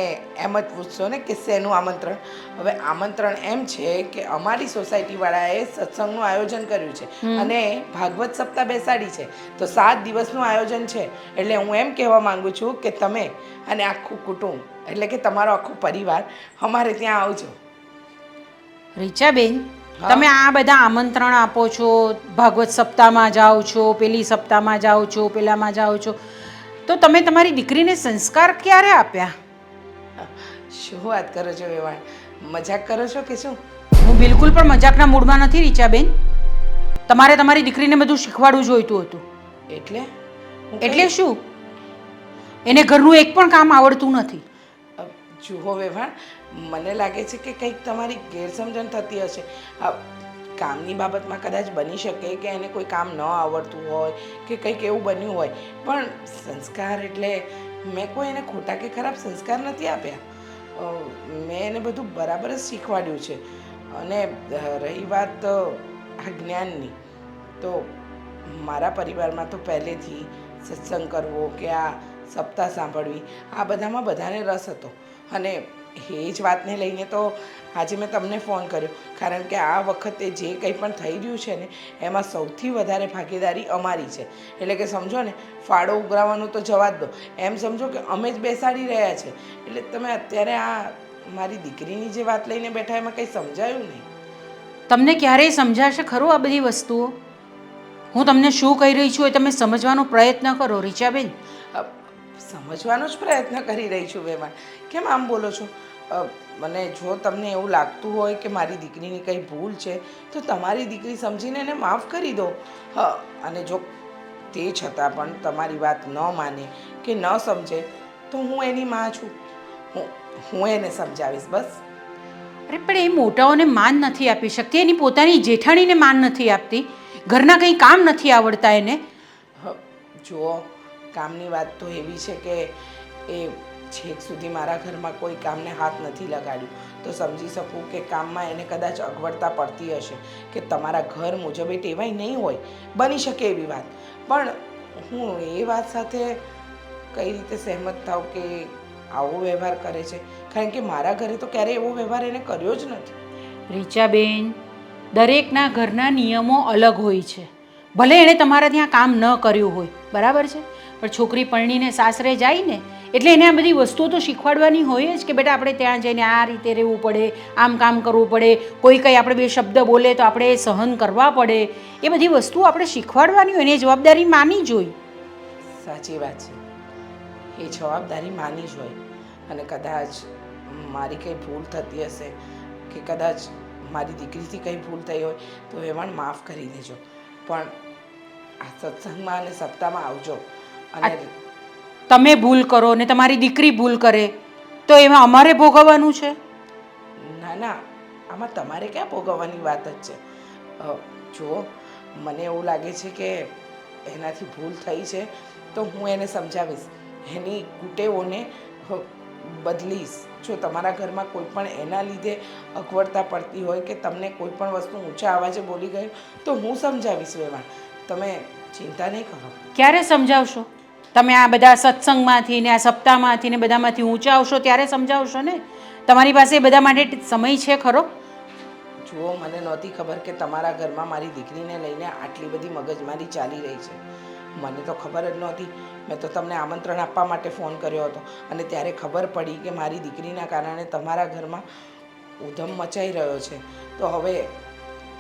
[SPEAKER 6] એમ જ પૂછશો ને કે શેનું આમંત્રણ. હવે આમંત્રણ એમ છે કે અમારી સોસાયટીવાળાએ સત્સંગનું આયોજન કર્યું છે અને ભાગવત સપ્તાહ બેસાડી છે. તો 7 દિવસનું આયોજન છે. એટલે હું એમ કહેવા માંગુ છું કે તમે અને આખું કુટુંબ એટલે કે તમારો આખો પરિવાર અમારે ત્યાં આવજો.
[SPEAKER 3] રીચાબેન, તમે આ બધા આમંત્રણ આપો છો, ભાગવત સપ્તાહમાં જાઓ છો, પેલી સપ્તાહમાં જાઓ છો, પેલામાં જાઓ છો, તો તમે તમારી દીકરીને સંસ્કાર ક્યારે આપ્યા?
[SPEAKER 6] શું વાત કરો છો વેવાણ? મજાક કરો છો કે શું?
[SPEAKER 3] હું બિલકુલ પણ મજાકના મૂડમાં નથી રીચાબેન. તમારે તમારી દીકરીને બધું શીખવાડવું જોઈતું હતું.
[SPEAKER 6] એટલે
[SPEAKER 3] એટલે શું? એને ઘરનું એક પણ કામ આવડતું નથી.
[SPEAKER 6] જુઓ વેવાણ, મને લાગે છે કે કંઈક તમારી ગેરસમજણ થતી હશે. કામની બાબતમાં કદાચ બની શકે કે એને કોઈ કામ ન આવડતું હોય કે કંઈક એવું બન્યું હોય, પણ સંસ્કાર એટલે મેં કોઈ એને ખોટા કે ખરાબ સંસ્કાર નથી આપ્યા. મેં એને બધું બરાબર જ શીખવાડ્યું છે. અને રહી વાત આ જ્ઞાનની, તો મારા પરિવારમાં તો પહેલેથી સત્સંગ કરવો કે આ સપ્તાહ સાંભળવી, આ બધામાં બધાને રસ હતો. અને એ જ વાતને લઈને તો આજે મેં તમને ફોન કર્યો, કારણ કે આ વખતે જે કંઈ પણ થઈ રહ્યું છે ને એમાં સૌથી વધારે ભાગીદારી અમારી છે. એટલે કે સમજો ને, ફાળો ઉઘરાવવાનું તો જવા જ દો, એમ સમજો કે અમે જ બેસાડી રહ્યા છે. એટલે તમે અત્યારે આ મારી દીકરીની જે વાત લઈને બેઠા એમાં કંઈ સમજાયું નહીં.
[SPEAKER 3] તમને ક્યારેય સમજાશે ખરું આ બધી વસ્તુઓ? હું તમને શું કહી રહી છું એ તમે સમજવાનો પ્રયત્ન કરો રીચાબેન.
[SPEAKER 6] સમજવાનો જ પ્રયત્ન કરી રહી છું વેવાણ. કેમ આમ બોલો છો? મને જો તમને એવું લાગતું હોય કે મારી દીકરીની કંઈ ભૂલ છે તો તમારી દીકરી સમજીને એને માફ કરી દો. અને જો તે છતાં પણ તમારી વાત ન માને કે ન સમજે તો હું એની માં છું. હું એને સમજાવીશ બસ.
[SPEAKER 3] અરે પણ એ મોટાઓને માન નથી આપી શકતી, એની પોતાની જેઠાણીને માન નથી આપતી, ઘરના કંઈ કામ નથી આવડતા એને.
[SPEAKER 6] જુઓ, કામની વાત તો એવી છે કે એ છેક સુધી મારા ઘરમાં કોઈ કામને હાથ નથી લગાડ્યું તો સમજી શકું કે કામમાં એને કદાચ અગવડતા પડતી હશે કે તમારા ઘર મુજબ એ ટેવાય નહીં હોય, બની શકે એવી વાત. પણ હું એ વાત સાથે કઈ રીતે સહેમત થાવ કે આવો વ્યવહાર કરે છે? કારણ કે મારા ઘરે તો ક્યારેય એવો વ્યવહાર એને કર્યો જ નથી.
[SPEAKER 3] રીચાબેન, દરેકના ઘરના નિયમો અલગ હોય છે. ભલે એણે તમારા ત્યાં કામ ન કર્યું હોય, બરાબર છે, પણ છોકરી પરણીને સાસરે જાય ને એટલે એને આ બધી વસ્તુઓ તો શીખવાડવાની હોય જ કે બેટા આપણે ત્યાં જઈને આ રીતે રહેવું પડે, આમ કામ કરવું પડે, કોઈ કંઈ આપણે બે શબ્દ બોલે તો આપણે સહન કરવા પડે. એ બધી વસ્તુઓ આપણે શીખવાડવાની હોય, એની જવાબદારી માની જોઈએ.
[SPEAKER 6] સાચી વાત છે, એ જવાબદારી માની જ હોય. અને કદાચ મારી કંઈ ભૂલ થતી હશે કે કદાચ મારી દીકરીથી કંઈ ભૂલ થઈ હોય તો વેવાણ માફ કરી દેજો. પણ આ સત્સંગમાં અને સપ્તાહમાં આવજો. અને
[SPEAKER 3] તમે ભૂલ કરો ને તમારી દીકરી ભૂલ કરે તો એમાં અમારે ભોગવવાનું છે?
[SPEAKER 6] ના ના, આમાં તમારે ક્યાં ભોગવવાની વાત જ છે. જુઓ, મને એવું લાગે છે કે એનાથી ભૂલ થઈ છે તો હું એને સમજાવીશ, એની કુટેવોને બદલીશ. જો તમારા ઘરમાં કોઈ પણ એના લીધે અગવડતા પડતી હોય કે તમને કોઈ પણ વસ્તુ ઊંચા અવાજે બોલી ગયું તો હું સમજાવીશ વેવાણ. તમે ચિંતા નહીં કરો.
[SPEAKER 3] ક્યારે સમજાવશો? તમે આ બધા સત્સંગમાંથી ને આ સપ્તાહમાંથી ને બધામાંથી ઊંચા આવશો ત્યારે સમજાવશો ને. તમારી પાસે એ બધા માટે સમય છે ખરો?
[SPEAKER 6] જુઓ, મને નહોતી ખબર કે તમારા ઘરમાં મારી દીકરીને લઈને આટલી બધી મગજમારી ચાલી રહી છે. મને તો ખબર જ નહોતી. મેં તો તમને આમંત્રણ આપવા માટે ફોન કર્યો હતો અને ત્યારે ખબર પડી કે મારી દીકરીના કારણે તમારા ઘરમાં ઉધમ મચાઈ રહ્યો છે. તો હવે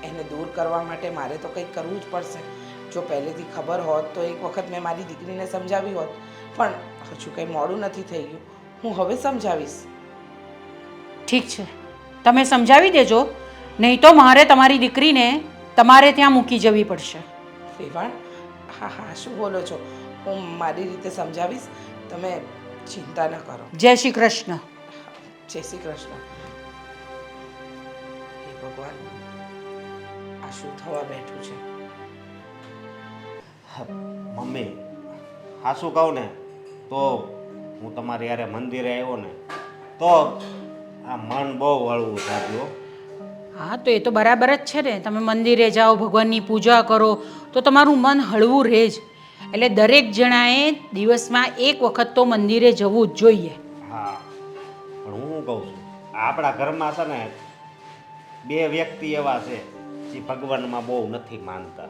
[SPEAKER 6] એને દૂર કરવા માટે મારે તો કંઈક કરવું જ પડશે. જો પહેલેથી ખબર હોત તો એક વખત મેં મારી દીકરીને સમજાવી હોત, પણ હજુ કંઈ મોડું નથી થઈ ગયું. હું હવે સમજાવીશ.
[SPEAKER 3] ઠીક છે, તમે સમજાવી દેજો, નહીં તો મારે તમારી દીકરીને તમારે ત્યાં મૂકી જવી પડશે.
[SPEAKER 6] વેવાણ, હા હા, શું બોલો છો? હું મારી રીતે સમજાવીશ, તમે ચિંતા ન કરો.
[SPEAKER 3] જય શ્રી કૃષ્ણ.
[SPEAKER 6] જય શ્રી કૃષ્ણ. હે ભગવાન, આ શું થવા બેઠું છે?
[SPEAKER 5] મમ્મી, હા શું કહું ને તો હું તમારી યારે મંદિરે આવ્યો ને તો આ મન બહુ વળવું થયું.
[SPEAKER 3] હા, તો એ તો બરાબર જ છે ને. તમે મંદિરે જાઓ, ભગવાનની પૂજા કરો તો તમારું મન હળવું રહે જ. એટલે દરેક જણાએ દિવસમાં એક વખત તો મંદિરે જવું જ જોઈએ.
[SPEAKER 5] હા પણ હું કહું છું આપણા ઘરમાં છે ને બે વ્યક્તિ એવા છે જે ભગવાનમાં બહુ નથી માનતા,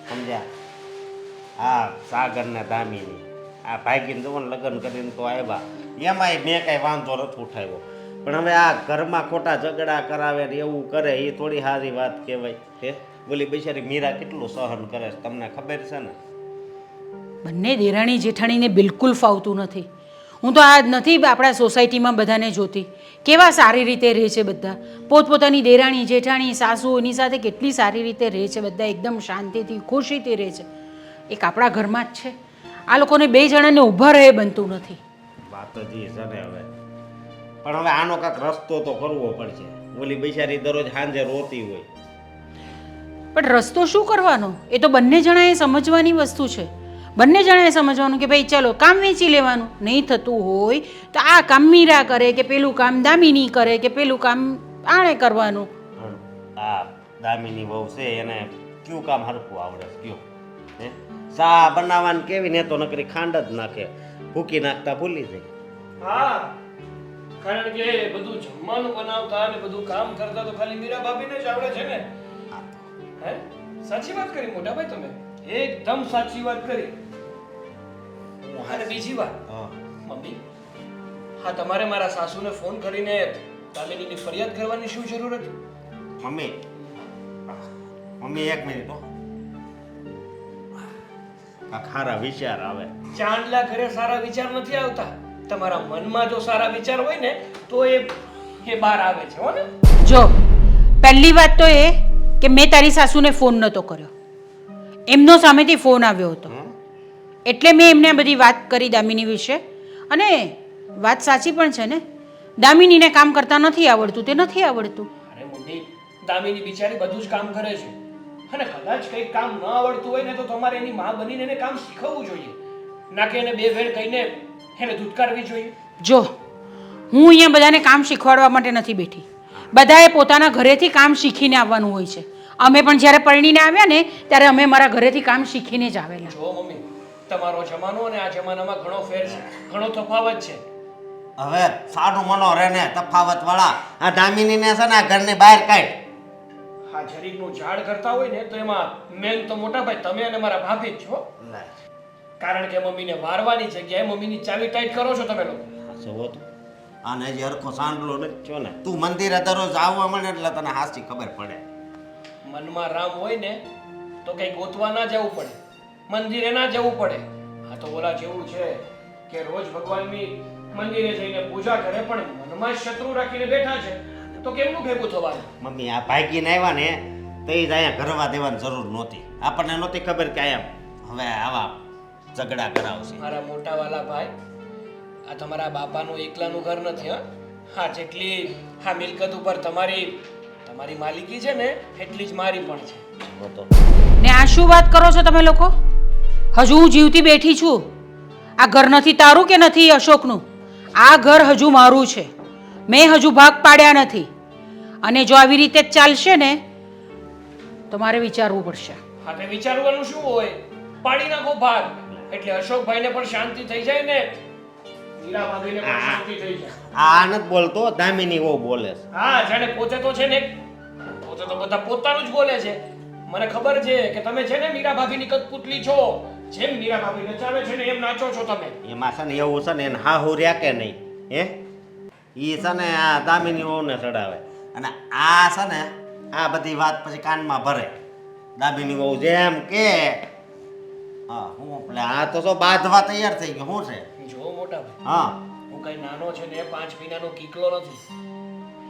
[SPEAKER 5] સમજ્યા? આ સાગર ને દામિની આ ભાગીને જવો ને લગ્ન કરીને તો આવ્યા, એમાંય મેં કાંઈ વાંધો નથી ઉઠાવ્યો, પણ હવે આ ઘરમાં ખોટા ઝઘડા કરાવે ને એવું કરે એ થોડી સારી વાત કહેવાય. હે બોલી બિચારી મીરા કેટલું સહન કરે છે તમને ખબર છે ને?
[SPEAKER 3] બંને દેરાણી જેઠાણીને બિલકુલ ફાવતું નથી. હું તો આ નથી આપણા સોસાયટીમાં બધાને જોતી કેવા સારી રીતે રહે છે બધા, પોતપોતાની દેરાણી જેઠાણી સાસુ એની સાથે કેટલી સારી રીતે રહે છે બધા, એકદમ શાંતિથી ખુશીથી રહે છે. એક આપણા ઘરમાં જ છે, આ લોકોને બે જણાને ઊભા રહે બનતું નથી.
[SPEAKER 5] વાત જ એ છે ને હવે, પણ હવે આનો કાંઈક રસ્તો તો કરવો પડશે. ઓલી બિચારી દરરોજ સાંજે રોતી હોય.
[SPEAKER 3] પણ રસ્તો શું કરવાનો એ તો બંને જણાએ સમજવાની વસ્તુ છે. બંને જણાએ સમજવાનું કે ભાઈ ચલો કામ વેચી લેવાનું, નહીં થતું હોય તો આ કામ મીરા કરે કે પેલું કામ દામિની કરે કે પેલું કામ આણે કરવાનું.
[SPEAKER 5] આ દામિની વહુ છે એને કયું કામ હરખું આવડે છે કયો? હે ચા બનાવવાની કેવી ને તો નકરી ખાંડ જ નાખે, ભૂકી નાખતા ભૂલી જાય.
[SPEAKER 1] હા, કારણ કે બધું જમવાનું બનાવતા અને બધું કામ કરતા તો ખાલી મીરા ભાભીને જ આવડે છે ને. હે સાચી વાત કરી મોટા ભાઈ, તમે એકદમ સાચી વાત કરી. અને બીજી વાત
[SPEAKER 5] હા
[SPEAKER 1] મમ્મી, હા તમારે મારા સાસુને ફોન કરીને દામિનીની ફરિયાદ કરવાની શું જરૂર હતી?
[SPEAKER 5] મમ્મી મમ્મી એક મિનિટ હો, આ ખારા વિચાર આવે.
[SPEAKER 1] ચાંદલા ઘરે સારા વિચાર નથી આવતા, તમારા મનમાં જો સારા વિચાર હોય ને તો એ બહાર આવે છે હો ને.
[SPEAKER 3] જો પહેલી વાત તો એ કે મેં તારી સાસુને ફોન નહોતો કર્યો, એમનો સામેથી ફોન આવ્યો હતો એટલે મેં એમને બધી વાત કરી દામિની વિશે. અને વાત સાચી પણ છે ને, દામિનીને કામ કરતા નથી આવડતું, તે નથી આવડતું.
[SPEAKER 1] અરે મમ્મી, દામિની બિચારી બધું જ કામ કરે છે, અને કદાચ કંઈક કામ ન આવડતું હોય ને તો તમારે એની માં બનીને એને કામ શીખવવું જોઈએ, ના કે એને બે વેણ કહીને એને ધૂતકારવી જોઈએ.
[SPEAKER 3] જો હું અહીંયા બધાને કામ શીખવાડવા માટે નથી બેઠી, બધાએ પોતાના ઘરેથી કામ શીખીને આવવાનું હોય છે. અમે પણ જ્યારે પરણીને આવ્યા ને ત્યારે અમે મારા ઘરેથી કામ શીખીને જ આવેલા.
[SPEAKER 1] જો મમ્મી, તમારો જમાનો અને આ જમાનામાં ઘણો ફેર છે, ઘણો તફાવત છે.
[SPEAKER 5] હવે સાનું મનો રે ને તફાવત વાળા આ દામિનીને છે ને આ ઘરની બહાર કાઢ.
[SPEAKER 1] હા જરીકનું ઝાડ કરતા હોય ને તો એમાં મેન તો મોટા ભાઈ તમે અને મારા ભાભી જ છો, કારણ કે મમ્મીને વારવાની જગ્યાએ મમ્મીની ચાવી ટાઈટ કરો છો તમે લોકો.
[SPEAKER 5] જવો તું આને હજી હરખો સાંડલો નથી છો ને, તું મંદિરે દરરોજ આવવા મળે એટલે તને હાચી ખબર પડે.
[SPEAKER 1] મનમાં રામ હોય ને તો કઈ ગોતવા ના જવું પડે, મંદિરે ના જવું પડે. આ તો ઓલા જેવું છે કે રોજ ભગવાનની મંદિરે જઈને પૂજા કરે પણ મનમાં શત્રુ રાખીને બેઠા છે, તો કેમનું ભેગું થવાનું?
[SPEAKER 5] મમ્મી આ ભાગીને આવ્યા ને તો એ જ અહીંયા ઘરવા દેવાની જરૂર નહોતી, આપણને નહોતી ખબર કે અહીંયા હવે આવા ઝઘડા કરાવશે.
[SPEAKER 1] મારા મોટા વાલા ભાઈ, આ તમારા બાપાનું એકલાનું ઘર નથી. હા જેટલી હા મિલકત ઉપર તમારી માલિકી છે ને એટલી જ મારી પણ છે.
[SPEAKER 5] તો
[SPEAKER 3] ને આ શું વાત કરો છો તમે લોકો? હજુ હું જીવતી બેઠી છું. આ ઘર નથી તારું કે નથી અશોકનું, આ ઘર હજુ મારું છે. મેં હજુ ભાગ પાડ્યા નથી. અને જો આવી રીતે જ ચાલશે ને તો મારે વિચારવું પડશે.
[SPEAKER 1] હા તે વિચારવાનું શું હોય, પાડી નાખો ભાગ, એટલે અશોકભાઈને પણ શાંતિ થઈ જાય ને મીરા ભાભીને પણ શાંતિ થઈ જાય.
[SPEAKER 5] આ નથી બોલતો, દામિની વહુ બોલે છે.
[SPEAKER 1] હા જાણે પોતે તો છે ને, પોતે તો બધા પોતાનું જ બોલે છે. મને ખબર છે કે તમે છે ને મીરા ભાભીની કઠપુતલી છો, જેમ મીરા ભાભી નચાવે છે ને એમ નાચો છો તમે.
[SPEAKER 5] એમાં છે ને એવું છે ને એને હાહુ રહ્યા કે નહીં, હે એ છે ને આ દામિની વહુને ચડાવે, અને આ છે ને આ બધી વાત પછી કાનમાં ભરે. દામિની વહુ જેમ કે હા હું એટલે આ તો શું બાંધવા તૈયાર થઈ ગયો શું છે?
[SPEAKER 1] જો મોટા ભાઈ,
[SPEAKER 5] હા
[SPEAKER 1] હું કઈ નાનો છે ને 5 મહિનાનો કીકલો નથી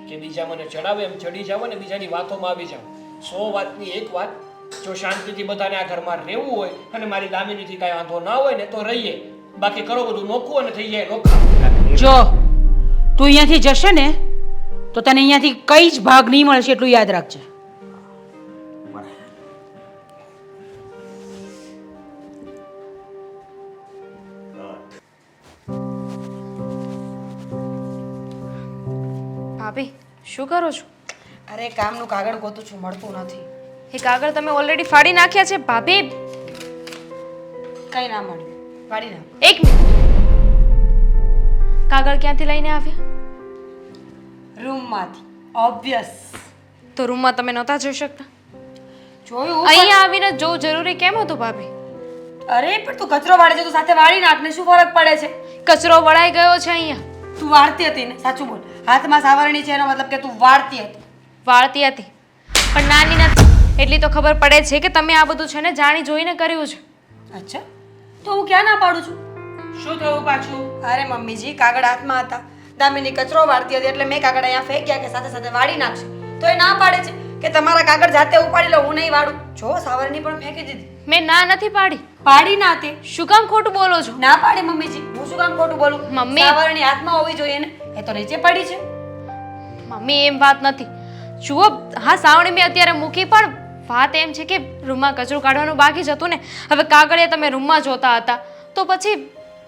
[SPEAKER 1] કે બીજા મને ચડાવે એમ ચડી જાવ ને બીજાની વાતોમાં આવી જાવ. 100 વાતની એક વાત, જો શાંતિથી બધાને આ ઘરમાં રહેવું હોય અને મારી દામિનીથી કાંઈ વાંધો ના હોય ને તો રહીએ, બાકી કરો બધું નોખું અને થઈ જાય નોખા.
[SPEAKER 3] જો તું અહીંયાથી જશે ને તો તને અહીંયાથી કઈ જ ભાગ નહીં મળશે, એટલું યાદ રાખજે.
[SPEAKER 2] ભાભી શું કરો છો?
[SPEAKER 4] અરે કામનું કાગળ ગોતું છું, મળતું નથી.
[SPEAKER 2] એ કાગળ તમે ઓલરેડી ફાડી નાખ્યા છે ભાભી.
[SPEAKER 4] કઈ ના મળ્યું વાળી ના
[SPEAKER 2] એક મિનિટ, કાગળ ક્યાંથી લઈને આવ્યા?
[SPEAKER 4] રૂમમાંથી ઓબ્વિયસ
[SPEAKER 2] તો રૂમમાં તમે નહોતા જોઈ શકતા?
[SPEAKER 4] જોયું
[SPEAKER 2] અહીંયા આવીને જોવું જરૂરી કેમ હતું ભાભી?
[SPEAKER 4] અરે પણ તું કચરો વાળે છે તું સાથે વાળી નાખ ને શું ફરક પડે છે
[SPEAKER 2] કચરો વળાઈ ગયો છે અહીંયા.
[SPEAKER 4] તું વાળતી હતી ને સાચું બોલ હાથમાં સાવરણી છે એનો મતલબ કે તું વાળતી હતી
[SPEAKER 2] વાળતી હતી પણ નાની નથી એટલી તો ખબર પડે છે કે તમે આ બધું છે ને જાણી જોઈને કર્યું છે.
[SPEAKER 4] અચ્છા તો હું ક્યાં ના પાડું છું
[SPEAKER 3] શું થયું પાછું?
[SPEAKER 4] અરે મમ્મીજી કાગળ હાથમાં હતા દામિની કચરો વાળતી હતી એટલે મેં કાગળ અહીંયા ફેંક્યા કે સાથે સાથે વાળી નાખશે તો એ ના પાડે છે કે તમારા કાગળ જાતે ઉપાડી લો હું નહીં વાળું જો સાવરણી પણ ફેંકી દીધી
[SPEAKER 2] મેં ના નથી પાડી.
[SPEAKER 4] પાડી ના તે
[SPEAKER 2] શું કામ ખોટું બોલો છો?
[SPEAKER 4] ના પાડી મમ્મીજી હું શું કામ ખોટું બોલું
[SPEAKER 2] મમ્મી.
[SPEAKER 4] સાવરણી હાથમાં હોવી જોઈએ ને એ તો નીચે પડી છે
[SPEAKER 2] મમ્મી એમ વાત નથી. જુઓ હા સાવણી મેં અત્યારે મૂકી પણ વાત એમ છે કે રૂમમાં કચરો કાઢવાનું બાકી જ હતું ને. હવે કાગળિયા તમે રૂમમાં જોતા હતા તો પછી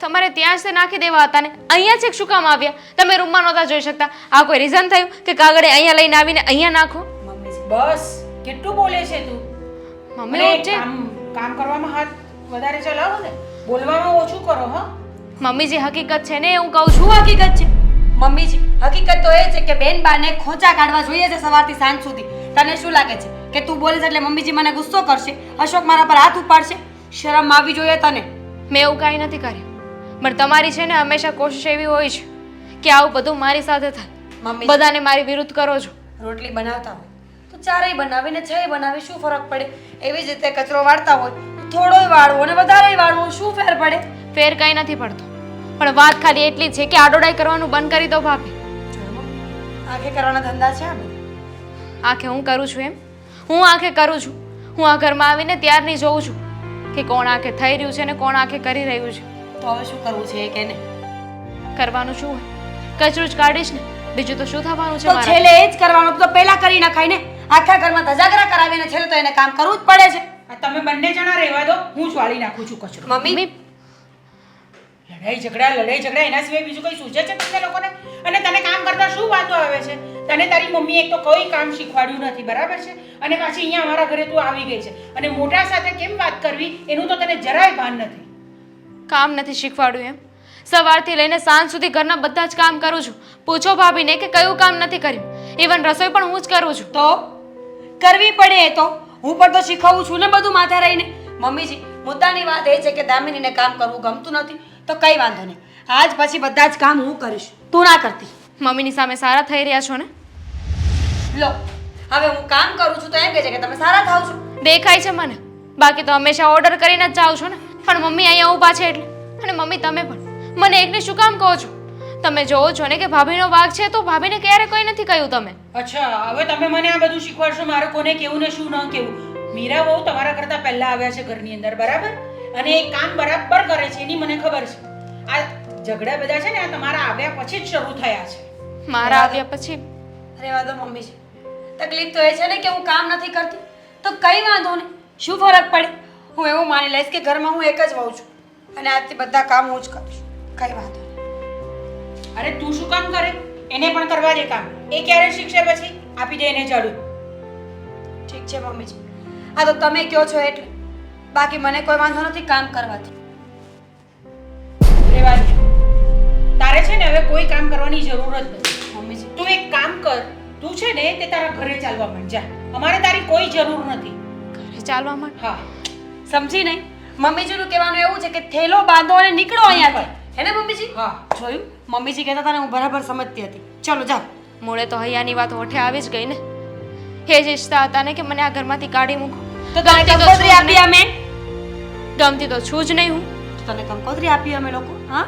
[SPEAKER 2] તમારે ત્યાં જ તે નાખી દેવા હતા ને અહીંયા છે શું કામ આવ્યા? તમે રૂમમાં નહોતા જોઈ શકતા? આ કોઈ રીઝન થયું કે કાગળે અહીંયા લઈને આવીને અહીંયા નાખો?
[SPEAKER 4] મમ્મીજી
[SPEAKER 3] બસ કેટલું બોલે છે તું?
[SPEAKER 2] મમ્મી
[SPEAKER 3] અને
[SPEAKER 2] હું જે
[SPEAKER 3] કામ કરવામાં હાથ વધારે ચલાવો ને, બોલવામાં ઓછું કરો હા.
[SPEAKER 2] મમ્મી જે હકીકત છે ને હું કહું છું.
[SPEAKER 4] શું હકીકત છે મમ્મીજી હકીકત તો એ છે કે બેન બાને ખોચા કાઢવા જોઈએ છે સવારથી સાંજ સુધી તને શું લાગે છે કે તું બોલે છે એટલે મમ્મીજી મને ગુસ્સો કરશે અશોક મારા પર હાથ ઉપાડશે શરમ આવી જોઈએ તને
[SPEAKER 2] મેં એવું કાંઈ નથી કર્યું પણ તમારી છે ને હંમેશા કોશિશ એવી હોય છે કે આવું બધું મારી સાથે થાય.
[SPEAKER 4] મમ્મી
[SPEAKER 2] બધાને મારી વિરુદ્ધ કરો છો.
[SPEAKER 4] રોટલી બનાવતા હોય તો ચારેય બનાવીને છય બનાવી શું ફરક પડે એવી જ રીતે કચરો વાળતા હોય તો થોડોય વાળવો અને વધારેય વાળવો શું ફેર પડે
[SPEAKER 2] ફેર કંઈ નથી પડતો પણ વાત ખાલી એટલી જ છે કે આડોડાઈ કરવાનું બંધ કરી દો ભાભી.
[SPEAKER 4] આંખે કરવાના ધંધા છે આ બધા.
[SPEAKER 2] આંખે હું કરું છું એમ? હું આંખે કરું છું. હું આ ઘરમાં આવીને ત્યારની જોઉં છું કે કોણ આંખે થઈ રહ્યું છે ને કોણ આંખે કરી રહ્યું છે.
[SPEAKER 4] તો હવે શું કરવું છે એ કે ને
[SPEAKER 2] કરવાનું શું હોય? કચરું જ કાઢીશ ને બીજું તો શું થવાનું છે
[SPEAKER 4] તો
[SPEAKER 2] મારા?
[SPEAKER 4] છેલ્લે એ જ કરવાનું તો પહેલા કરી નખાય ને આખા ઘરમાં ધજાગરા કરાવીને છેલ્લે તો એને કામ કરવું જ પડે છે
[SPEAKER 3] આ તમે બંને જણા રહેવા દો, હું જ વાળી નાખું છું કચરો.
[SPEAKER 4] મમ્મી
[SPEAKER 3] લડાઈ ઝઘડા એના સિવાય બીજું કઈ સૂઝે છે તમને લોકોને? અને તને કામ કરતા શું વાંધો આવે છે? તને તારી મમ્મી એક તો કોઈ કામ શીખવાડ્યું નથી બરાબર છે અને પાછી અહીંયા અમારા ઘરે તું આવી ગઈ છે અને મોટા સાથે કેમ વાત કરવી એનું તો તને જરાય ભાન નથી.
[SPEAKER 2] કામ નથી શીખવાડ્યું એમ? સવારથી લઈને સાંજ સુધી ઘરના બધા જ કામ કરું છું. પૂછો ભાભીને કે કયું કામ નથી કર્યું. ઇવન રસોઈ પણ હું જ કરું છું.
[SPEAKER 4] તો કરવી પડે એ તો હું પણ તો શીખવું છું ને બધું માથે રહીને મમ્મીજી મુદ્દાની વાત એ છે કે દામિનીને કામ કરવું ગમતું નથી તો કઈ વાંધો નહીં આજ પછી બધા જ કામ હું કરીશ તું ના કરતી
[SPEAKER 2] મમ્મીની સામે સારા થઈ રહ્યા છો ને?
[SPEAKER 4] લો હવે હું કામ કરું છું તો એમ કહે છે કે તમે સારા થાવ છો
[SPEAKER 2] દેખાય છે મને. બાકી તો હંમેશા ઓર્ડર કરીને જ જાઓ છો ને. પણ મમ્મી અહીંયા ઊભા છે એટલે. અને મમ્મી તમે પણ મને એકને શું કામ કહો છો? તમે જોવો છો ને કે ભાભીનો વાગ છે તો ભાભીને ક્યારે કોઈ નથી કહ્યું તમે.
[SPEAKER 3] અચ્છા હવે તમે મને આ બધું શીખવાડશો મારે કોને કેવું ને શું ન કેવું. મીરા બહુ તમારા કરતા પહેલા આવ્યા છે ઘરની અંદર બરાબર અને એ કામ બરાબર કરે છે એની મને ખબર છે. આ ઝઘડા બધા છે ને આ તમારા આવ્યા પછી જ શરૂ થયા છે.
[SPEAKER 2] મારા આવ્યા પછી
[SPEAKER 4] અરે વાંધો મમ્મીજી તકલીફ તો એ છે ને કે હું કામ નથી કરતી તો કઈ વાંધો નહીં શું ફરક પડે હું એવું માની લઈશ કે ઘરમાં હું એક જ વહુ છું અને આજથી બધા કામ હું જ કરીશ કઈ વાંધો નહીં
[SPEAKER 3] અરે તું શું કામ કરે? એને પણ કરવા દે કામ. એ ક્યારે શીખશે પછી? આપી દે એને ઝાડુ.
[SPEAKER 4] ઠીક છે મમ્મીજી હા તો તમે કહો છો એટલે બાકી મને કોઈ વાંધો નથી કામ કરવાથી
[SPEAKER 3] રેવા દે. તારે છે ને હવે કોઈ કામ કરવાની જરૂર જ નથી.
[SPEAKER 4] મમ્મીજી
[SPEAKER 3] તું એક કામ કર, તું છે ને તે તારા ઘરે ચાલવા માંડ જા. અમારે તારી કોઈ જરૂર નથી.
[SPEAKER 2] ઘરે ચાલવા માટે
[SPEAKER 3] હા
[SPEAKER 4] સમજી નહીં મમ્મીજીનું કહેવાનું એવું છે કે થેલો બાંધો અને નીકળો અહીંયાથી હે ને મમ્મીજી
[SPEAKER 3] હા
[SPEAKER 4] જોયું મમ્મીજી કહેતા હતા ને હું બરાબર સમજતી હતી ચલો જાઓ
[SPEAKER 2] મૂળે તો હૈયાની વાત હોઠે આવી જ ગઈ ને. એ જ ઈચ્છતા હતા ને કે મને આ ઘરમાંથી કાઢી મૂકો.
[SPEAKER 4] તો તને કંકોત્રી આપી અમે
[SPEAKER 2] ગમતી તો છું જ નહીં હું.
[SPEAKER 4] તો તને કંકોત્રી આપી અમે લોકો હા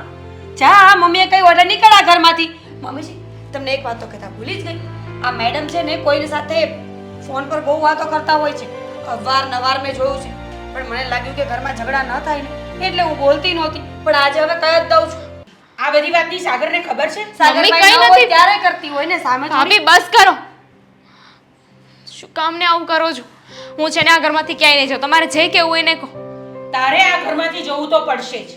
[SPEAKER 4] જા મમ્મીએ કઈ ઓર્ડર નીકળ આ ઘરમાંથી મમ્મીજી તમને એક વાત તો કહેતા ભૂલી જ ગઈ આ મેડમ છે ને કોઈની સાથે ફોન પર બહુ વાતો કરતા હોય છે અવારનવાર મેં જોયું છે પણ મને લાગ્યું કે ઘરમાં ઝઘડા ન થાય ને એટલે હું બોલતી નહોતી પણ આજે હવે કહી જ દઉં છું
[SPEAKER 3] આ બધી વાતની સાગરને ખબર છે?
[SPEAKER 2] મમ્મી
[SPEAKER 4] સાગરભાઈ
[SPEAKER 2] કઈ
[SPEAKER 4] ન હોય
[SPEAKER 2] નથી.
[SPEAKER 4] ત્યારે કરતી હોય ને સામે થોડી.
[SPEAKER 2] ભાભી બસ કરો. શું કામ ને આવું કરો છો? હું છે ને આ ઘરમાંથી ક્યાંય નહીં જાઉં. તમારે જે કેવું હોય ને કહો.
[SPEAKER 3] તારે આ ઘરમાંથી જવું તો પડશે જ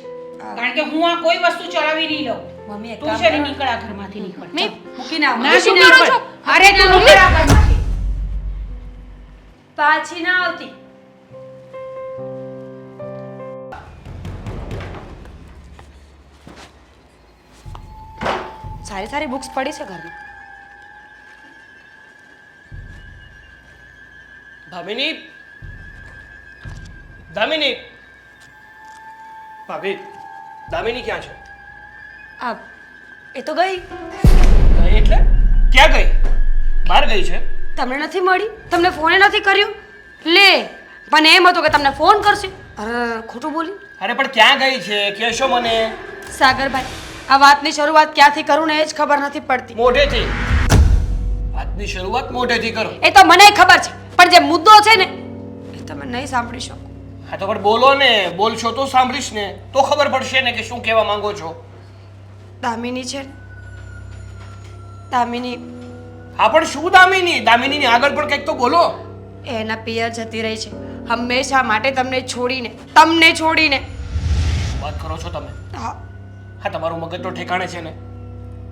[SPEAKER 3] કારણ કે હું આ કોઈ વસ્તુ ચલાવી નહીં લઉં.
[SPEAKER 4] મમ્મી એક
[SPEAKER 3] તું
[SPEAKER 4] કામ
[SPEAKER 3] છે ને
[SPEAKER 4] કરો.
[SPEAKER 3] નીકળ આ ઘરમાંથી નીકળ.
[SPEAKER 2] મેં
[SPEAKER 4] મૂકીને આવો.
[SPEAKER 3] ના,
[SPEAKER 2] શું
[SPEAKER 3] તું
[SPEAKER 2] કરો
[SPEAKER 3] નીકળ.
[SPEAKER 2] છો?
[SPEAKER 3] અરે તું નીકળ આ ઘરમાંથી.
[SPEAKER 4] પાછી ના આવતી સારી સારી બુક્સ પડી છે ઘરમાં.
[SPEAKER 1] દામિની દામિની ભાભી દામિની ક્યાં છે?
[SPEAKER 4] આ એ તો ગઈ.
[SPEAKER 1] ગઈ એટલે ક્યાં ગઈ? બહાર ગઈ છે?
[SPEAKER 4] તમને નથી મળી, તમને ફોને નથી કર્યો. લે, પણ એમ હતું કે તમને ફોન કરશે. અરે ખોટું બોલી.
[SPEAKER 1] અરે પણ ક્યાં ગઈ છે કહેશો મને?
[SPEAKER 4] સાગરભાઈ, આ વાતની શરૂઆત ક્યાંથી કરું ને એ જ ખબર નથી પડતી.
[SPEAKER 1] મોઢેથી વાતની શરૂઆત મોઢેથી કરો.
[SPEAKER 4] એ તો મને ખબર છે, પણ જે મુદ્દો છે ને એ તમે નહીં સાંભળી શકો.
[SPEAKER 1] હા તો પણ બોલો ને, બોલશો તો સાંભળીશ ને, તો ખબર પડશે ને કે શું કહેવા માંગો છો.
[SPEAKER 4] દામિની છે ને, દામિની
[SPEAKER 1] હા પણ શું દામિની? દામિનીની આગળ પણ કંઈક તો બોલો.
[SPEAKER 4] એના પિયર જતી રહી છે હંમેશા માટે, તમને છોડીને.
[SPEAKER 1] વાત કરો છો તમે?
[SPEAKER 4] હા.
[SPEAKER 1] હા તમારું મગજ તો ઠેકાણે છે ને?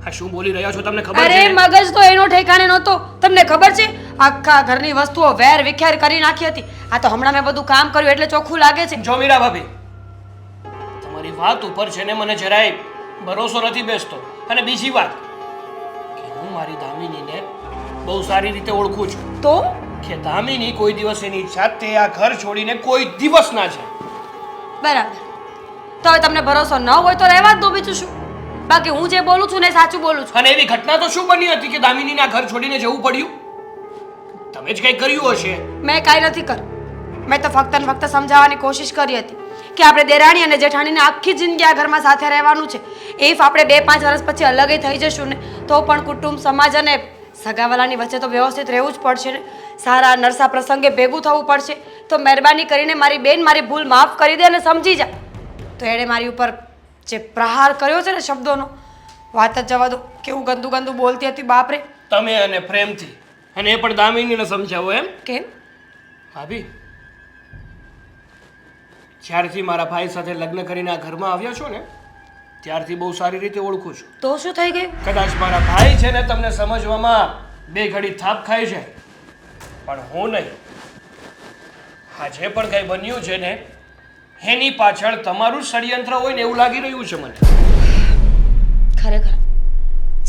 [SPEAKER 1] હા શું બોલી રહ્યા છો તમને ખબર
[SPEAKER 4] અરે
[SPEAKER 1] છે ને?
[SPEAKER 4] મગજ તો એનો ઠેકાણે નહોતો. તમને ખબર છે આખા ઘરની વસ્તુઓ વેર વિખેર કરી નાખી હતી. આ તો હમણાં મેં બધું કામ કર્યું એટલે ચોખ્ખું લાગે છે.
[SPEAKER 1] જો મીરા ભાભી, તમારી વાત ઉપર છે ને મને જરાય ભરોસો નથી બેસતો. અને બીજી વાત કે હું મારી દામિનીને બહુ સારી રીતે ઓળખું છું
[SPEAKER 4] તો
[SPEAKER 1] કે દામિની કોઈ દિવસ એની જાતે આ ઘર છોડીને કોઈ દિવસ ના છે.
[SPEAKER 4] બરાબર. તો હવે તમને ભરોસો ન હોય તો રહેવા જ દો, બીજું શું. બાકી હું જે બોલું છું ને એ સાચું બોલું છું.
[SPEAKER 1] અને એવી ઘટના તો શું બની હતી કે દામિનીને આ ઘર છોડીને જવું પડ્યું? તમે જ કંઈ કર્યું હશે.
[SPEAKER 4] મેં કાંઈ નથી કર્યું. મેં તો ફક્ત ને ફક્ત સમજાવવાની કોશિશ કરી હતી કે આપણે દેરાણી અને જેઠાણીને આખી જિંદગી આ ઘરમાં સાથે રહેવાનું છે. ઇફ આપણે 2-5 વર્ષ પછી અલગ થઈ જશું ને તો પણ કુટુંબ સમાજ અને સગાવાલાની વચ્ચે તો વ્યવસ્થિત રહેવું જ પડશે ને. સારા નરસા પ્રસંગે ભેગું થવું પડશે. તો મહેરબાની કરીને મારી બેન મારી ભૂલ માફ કરી દે અને સમજી જા. તો એણે મારી ઉપર જે પ્રહાર કર્યો છે ને શબ્દોનો, વાત જ જવા દો. કેવું ગંદુ ગંદુ બોલતી હતી બાપરે.
[SPEAKER 1] તમે અને પ્રેમથી, અને એ પણ દામિનીને સમજાવો એમ?
[SPEAKER 4] કેમ?
[SPEAKER 1] ભાભી, જ્યારથી મારા ભાઈ સાથે લગ્ન કરીને આ ઘરમાં આવ્યા છો ને ત્યારથી બહુ સારી રીતે ઓળખું છું.
[SPEAKER 4] તો શું થઈ ગયું?
[SPEAKER 1] કદાચ મારા ભાઈ છે ને તમને સમજવામાં બે ઘડી થાપ ખાય છે, પણ હું નહીં. આ જે પણ કંઈ બન્યું છે ને એની પાછળ તમારું જ ષડયંત્ર હોય ને એવું લાગી રહ્યું છે મને.
[SPEAKER 4] ખરેખર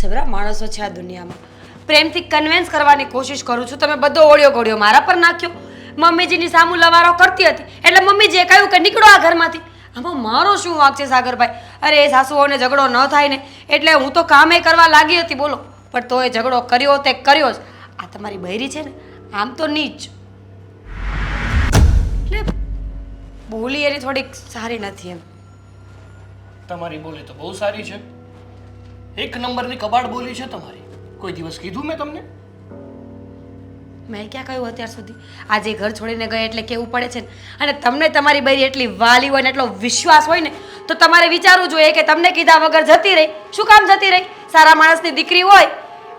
[SPEAKER 4] જબરા માણસો છે આ દુનિયામાં. પ્રેમથી કન્વિન્સ કરવાની કોશિશ કરું છું, તમે બધો ઓળ્યો ગોળ્યો મારા પર નાખ્યો. મમ્મીજીની સામું લવારો કરતી હતી એટલે મમ્મીજીએ કહ્યું કે નીકળો આ ઘરમાંથી. આમાં મારો શું વાંક છે સાગરભાઈ? અરે એ સાસુઓને ઝઘડો ન થાય ને એટલે હું તો કામે કરવા લાગી હતી બોલો, પણ તો એ ઝઘડો કર્યો તે કર્યો જ. આ તમારી બૈરી છે ને આમ તો નીચ, એટલે બોલી એની થોડીક સારી નથી એમ.
[SPEAKER 1] તમારી બોલી તો બહુ સારી છે, એક નંબરની કબાડ બોલી છે તમારી. કોઈ દિવસ કીધું મેં તમને?
[SPEAKER 4] મેં ક્યાં કહ્યું અત્યાર સુધી? આજે ઘર છોડીને ગઈ એટલે કેવું પડે છે ને. અને તમને તમારી બૈરી એટલી વાલી હોય ને એટલો વિશ્વાસ હોય ને તો તમારે વિચારવું જોઈએ કે તમને કીધા વગર જતી રહી. શું કામ જતી રહી? સારા માણસની દીકરી હોય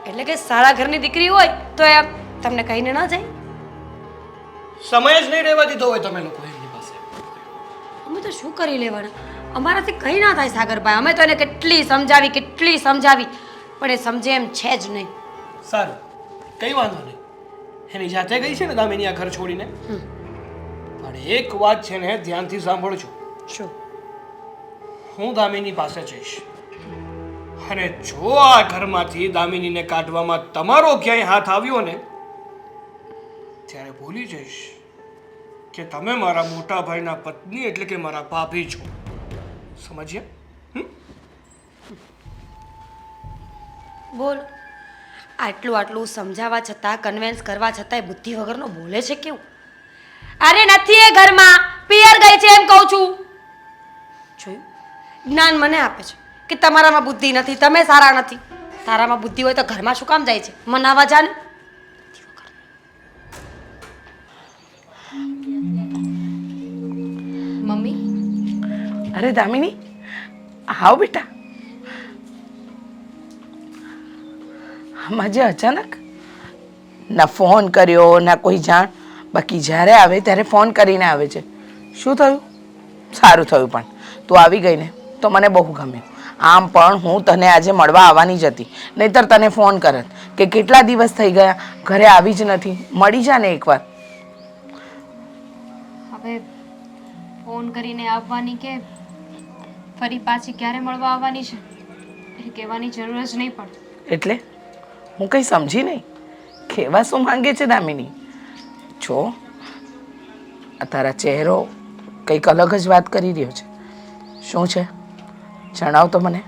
[SPEAKER 4] એટલે કે સારા ઘરની દીકરી હોય તો એ તમને કહીને ન જાય.
[SPEAKER 1] સમય જ નહીં રહેવા દીધો હોય તમે લોકો એમની પાસે.
[SPEAKER 4] અમે તો શું કરી લેવાના? અમારાથી કંઈ ના થાય સાગરભાઈ. અમે તો એને કેટલી સમજાવી પણ એ સમજે એમ છે જ નહીં.
[SPEAKER 1] સારું, કઈ વાંધો નહીં. એની જાતે ગઈ છે ને દામિની આ ઘર છોડીને. પણ એક વાત છે ને ધ્યાનથી સાંભળજો.
[SPEAKER 4] શું?
[SPEAKER 1] હું દામિની પાસે જઈશ અને જો આ ઘરમાંથી દામિનીને કાઢવામાં તમારો ક્યાંય હાથ આવ્યો ને ત્યારે ભૂલી જઈશ કે તમે મારા મોટા ભાઈના પત્ની એટલે કે મારા ભાભી છો. સમજ્યા?
[SPEAKER 4] બોલ. આટલું સમજાવવા છતાં કન્વિન્સ કરવા છતાંય બુદ્ધિ વગરનો બોલે છે કેવું? અરે નથી એ ઘરમાં, પિયર ગઈ છે એમ કહું છું. જોયું? જ્ઞાન મને આપે છે કે તમારામાં બુદ્ધિ નથી, તમે સારા નથી. તારામાં બુદ્ધિ હોય તો ઘરમાં શું કામ જાય છે? મનાવા જાને.
[SPEAKER 2] મમ્મી,
[SPEAKER 6] અરે દામિની, આવ બેટા. આમાં જે અચાનક ના ફોન કર્યો ના કોઈ જાણ, બાકી જ્યારે આવે ત્યારે ફોન કરીને આવે છે. શું થયું? સારું થયું પણ તું આવી ગઈ ને તો મને બહુ ગમ્યું. આમ પણ હું તને આજે મળવા આવવાની જ હતી, નહીંતર તને ફોન કરત કે કેટલા દિવસ થઈ ગયા ઘરે આવી જ નથી, મળી જા ને એકવાર.
[SPEAKER 2] હવે ફોન કરીને આવવાની કે ફરી પાછી ક્યારે મળવા આવવાની છે એ કહેવાની જરૂર જ નહીં પડે.
[SPEAKER 6] એટલે હું કંઈ સમજી નહીં. કહેવા શું માંગે છે દામિની? જો આ તારા ચહેરો કંઈક અલગ જ વાત કરી રહ્યો છે. શું છે જણાવ તો મને.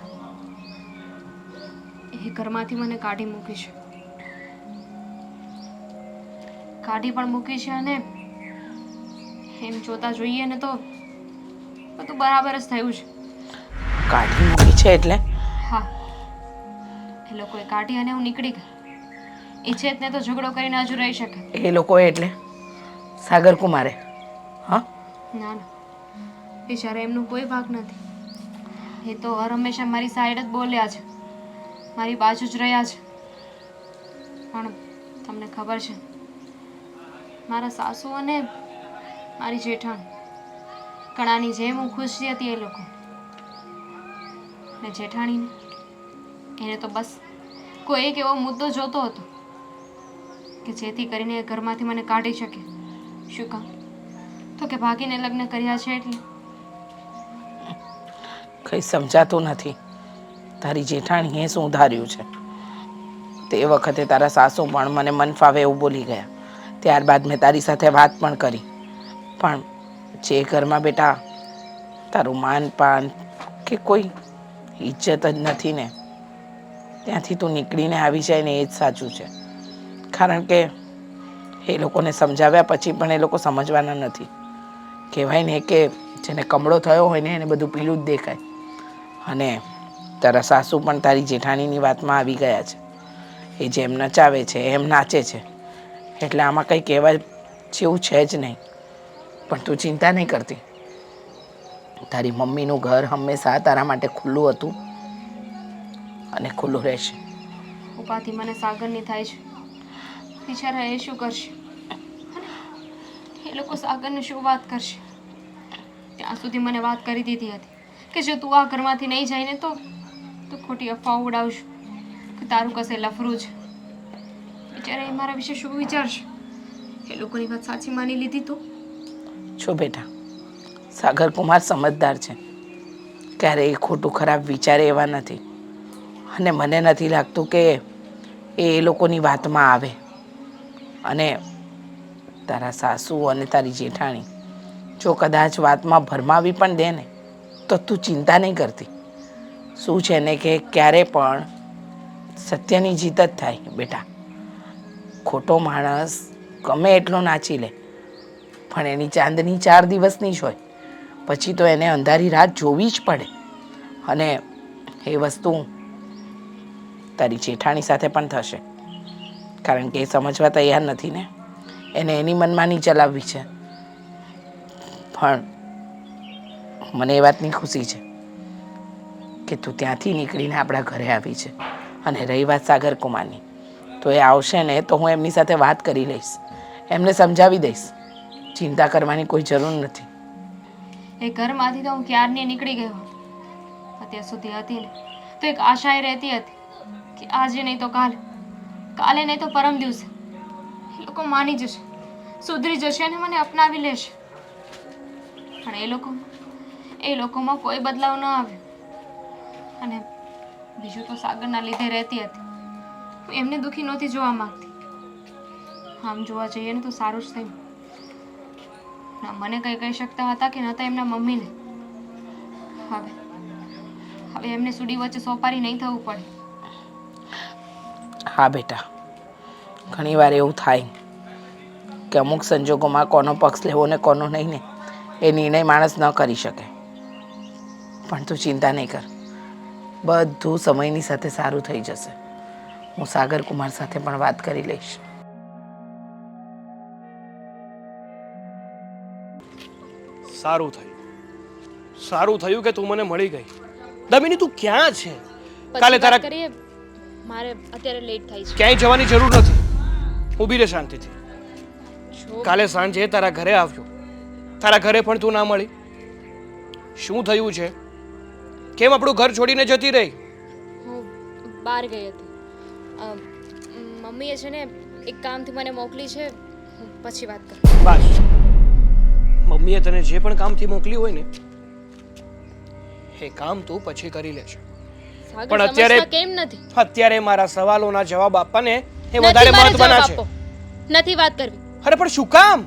[SPEAKER 2] એ ઘરમાંથી મને કાઢી મૂકી છે. કાઢી પણ મૂકી છે અને એમ જોતા જોઈએ ને તો બધું બરાબર જ થયું છે.
[SPEAKER 6] કાઢી મૂકી છે એટલે?
[SPEAKER 2] હા, એ લોકોએ કાઢી અને હું નીકળી ગઈ. ઈચ્છે જ ને તો ઝઘડો કરીને હજુ રહી શકે.
[SPEAKER 6] એ લોકોએ એટલે સાગર કુમારે? હા,
[SPEAKER 2] ના ના, બિચારા એમનું કોઈ ભાગ નથી. એ તો હર હંમેશા મારી સાઈડ જ બોલ્યા છે, મારી બાજુ જ રહ્યા છે. પણ તમને ખબર છે, મારા સાસુ અને મારી જેઠાણી કણાની જેમ હું ખુશી હતી એ લોકો. ને જેઠાણીને એને તો બસ કોઈ એક એવો મુદ્દો જોતો હતો કે જેથી કરીને એ ઘરમાંથી મને કાઢી શકે. શું કામ? તો કે ભાગીને લગ્ન કર્યા છે એટલે.
[SPEAKER 6] કંઈ સમજાતું નથી. તારી જેઠાણીએ શું ધાર્યું છે? તે વખતે તારા સાસુ પણ મને મન ફાવે એવું બોલી ગયા. ત્યારબાદ મેં તારી સાથે વાત પણ કરી. પણ જે ઘરમાં બેટા તારું માન પાન કે કોઈ ઇજ્જત જ નથી ને, ત્યાંથી તું નીકળીને આવી જાય ને એ જ સાચું છે. કારણ કે એ લોકોને સમજાવ્યા પછી પણ એ લોકો સમજવાના નથી. કહેવાય ને કે જેને કમળો થયો હોય ને એને બધું પીળું જ દેખાય. અને તારા સાસુ પણ તારી જેઠાણીની વાતમાં આવી ગયા છે. એ જેમ નચાવે છે એમ નાચે છે. એટલે આમાં કંઈ કહેવા જેવું છે જ નહીં. પણ તું ચિંતા નહીં કરતી. તારી મમ્મીનું ઘર હંમેશા તારા માટે ખુલ્લું હતું અને ખુલ્લું રહેશે.
[SPEAKER 2] ઉપાધિ મને સાગરની થાય છે. બિચારા એ શું કરશે? એ લોકો સાગરને શું વાત કરશે? ત્યાં સુધી મને વાત કરી દીધી હતી કે જો તું આ ઘરમાંથી નહીં જાય ને તો ખોટી અફવાઓ ઉડાવશું કે તારું કશે લફરું છે. બિચારા એ મારા વિશે શું વિચારશે? એ લોકોની વાત સાચી માની લીધી તો?
[SPEAKER 6] છો બેટા, સાગર કુમાર સમજદાર છે. ક્યારેય ખોટું ખરાબ વિચારે એવા નથી. અને મને નથી લાગતું કે એ લોકોની વાતમાં આવે. અને તારા સાસુ અને તારી જેઠાણી જો કદાચ વાતમાં ભરમાવી પણ દે ને તો તું ચિંતા નહીં કરતી. શું છે ને કે ક્યારે પણ સત્યની જીત જ થાય બેટા. ખોટો માણસ ગમે એટલો નાચી લે પણ એની ચાંદની 4 દિવસની જ હોય. પછી તો એને અંધારી રાત જોવી જ પડે. અને એ વસ્તુ તારી જેઠાણી સાથે પણ થશે. કારણ કે એ સમજવા તૈયાર નથી ને. એને એની મનમાની ચલાવવી છે. પણ મને એ વાતની ખુશી છે કે તું ત્યાંથી નીકળીને આપણા ઘરે આવી છે. અને રહી વાત સાગર કુમારની, તો એ આવશે ને તો હું એમની સાથે વાત કરી લઈશ. એમને સમજાવી દઈશ. ચિંતા કરવાની કોઈ જરૂર નથી.
[SPEAKER 2] એ ઘરમાંથી તો હું ક્યારની નીકળી ગયો. અત્યાર સુધી હતી ને તો એક આશા એ રહેતી હતી કે આજે નહીં તો કાલે, કાલે નહીં તો પરમ દિવસે એ લોકો માની જશે, સુધરી જશે અને મને અપનાવી લેશે. પણ એ લોકોમાં કોઈ બદલાવ ન આવ્યો. અને બીજું તો સાગરના લીધે રહેતી હતી. હું એમને દુઃખી નહોતી જોવા માંગતી. આમ જોવા જઈએ ને તો સારું જ થયું. ના મને કંઈ કહી શકતા હતા કે નહોતા એમના મમ્મીને. હવે એમને સુડી વચ્ચે સોપારી નહીં થવું પડે.
[SPEAKER 6] હા બેટા, ઘણીવાર એવું થાય કે અમુક સંજોગોમાં કોનો પક્ષ લેવો ને કોનો નહીં ને એ નિર્ણય માણસ ન કરી શકે. પણ તું ચિંતા નહીં કર. બધું સમયની સાથે સારું થઈ જશે. હું સાગર કુમાર સાથે પણ વાત કરી લઈશ.
[SPEAKER 1] સારું થયું કે તું મને મળી ગઈ. દામિની તું ક્યાં છે? કાલે તારા
[SPEAKER 2] કરીએ, મારે અત્યારે લેટ થાય છે.
[SPEAKER 1] ક્યાંય જવાની જરૂર નથી. ઊભી રહે શાંતિથી. કાલે સાંજે તારા ઘરે આવ્યો. તારા ઘરે પણ તું ના મળી. શું થયું છે? કેમ આપણું ઘર છોડીને જતી રહી?
[SPEAKER 2] હું બહાર ગઈ હતી. મમ્મીએ છે ને એક કામથી મને મોકલી છે. હું પછી વાત કરું.
[SPEAKER 1] બસ, મમ્મીએ તને જે પણ કામથી મોકલી હોય ને એ કામ તું પછી કરી લેશે.
[SPEAKER 2] સાગર
[SPEAKER 1] પણ અત્યારે
[SPEAKER 2] સમજતા કેમ નથી
[SPEAKER 1] અત્યારે મારા સવાલોના જવાબ આપવાને એ
[SPEAKER 2] નથી
[SPEAKER 1] વધારે
[SPEAKER 2] મારે
[SPEAKER 1] મહત્વના
[SPEAKER 2] જવાબ
[SPEAKER 1] છે.
[SPEAKER 2] આપો. નથી વાત કરવી.
[SPEAKER 1] અરે પણ શું કામ?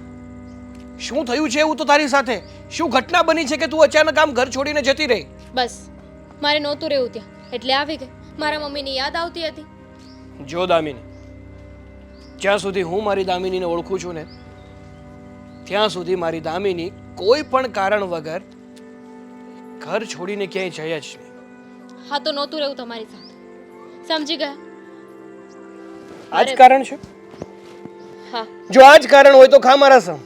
[SPEAKER 1] શું થયું છે એવું તો તારી સાથે? શું ઘટના બની છે કે તું અચાનક આમ ઘર છોડીને જતી રહી?
[SPEAKER 2] બસ મારે નહોતું રહેવું ત્યાં એટલે આવી ગઈ. મારા મમ્મીની યાદ આવતી હતી.
[SPEAKER 1] જો દામિની, જ્યાં સુધી હું મારી દામિનીને ઓળખું છું ને ત્યાં સુધી મારી દામિની કોઈ પણ કારણ વગર ઘર છોડીને ક્યાંય જાય જ નહીં.
[SPEAKER 2] હા તો નહોતું રહેવું તમારી સાથે. સમજી ગયા?
[SPEAKER 1] આ જ કારણ છે?
[SPEAKER 2] હા.
[SPEAKER 1] જો આ જ કારણ હોય તો ખા મારા સમ.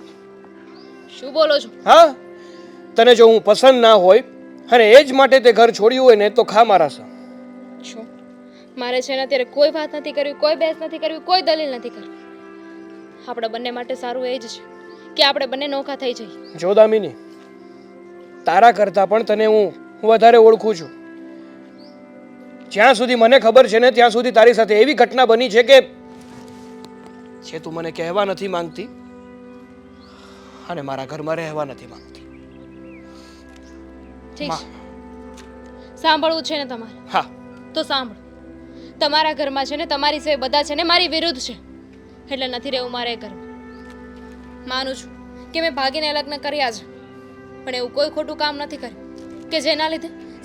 [SPEAKER 2] શું બોલો છો?
[SPEAKER 1] હા, તને જો હું પસંદ ના હોય અને એ જ માટે તે ઘર છોડ્યું હોય ને તો ખા મારા સમ.
[SPEAKER 2] શું મારે છે ને અત્યારે કોઈ વાત નથી કરવી, કોઈ બહેસ નથી કરવી, કોઈ દલીલ નથી કરવી. આપણા બંને માટે સારું એ જ છે કે આપણે બંને નોખા થઈ જઈએ.
[SPEAKER 1] જો દામિની, તારા કરતાં પણ તને હું વધારે ઓળખું છું. જ્યાં સુધી મને ખબર છે ને ત્યાં સુધી તારી સાથે એવી ઘટના બની છે કે જે તું મને કહેવા નથી માંગતી અને મારા ઘરમાં રહેવા નથી માંગતી.
[SPEAKER 2] ઠીક છે. સાંભળવું છે ને તમારે?
[SPEAKER 1] હા.
[SPEAKER 2] તો સાંભળો. તમારા ઘરમાં છે ને તમારી સિવાય બધા છે ને મારી વિરુદ્ધ છે એટલે નથી રહેવું મારે એ ઘરમાં. માનું છું કે મેં ભાગીને લગ્ન કર્યા છે પણ એવું કોઈ ખોટું કામ નથી કર્યું કે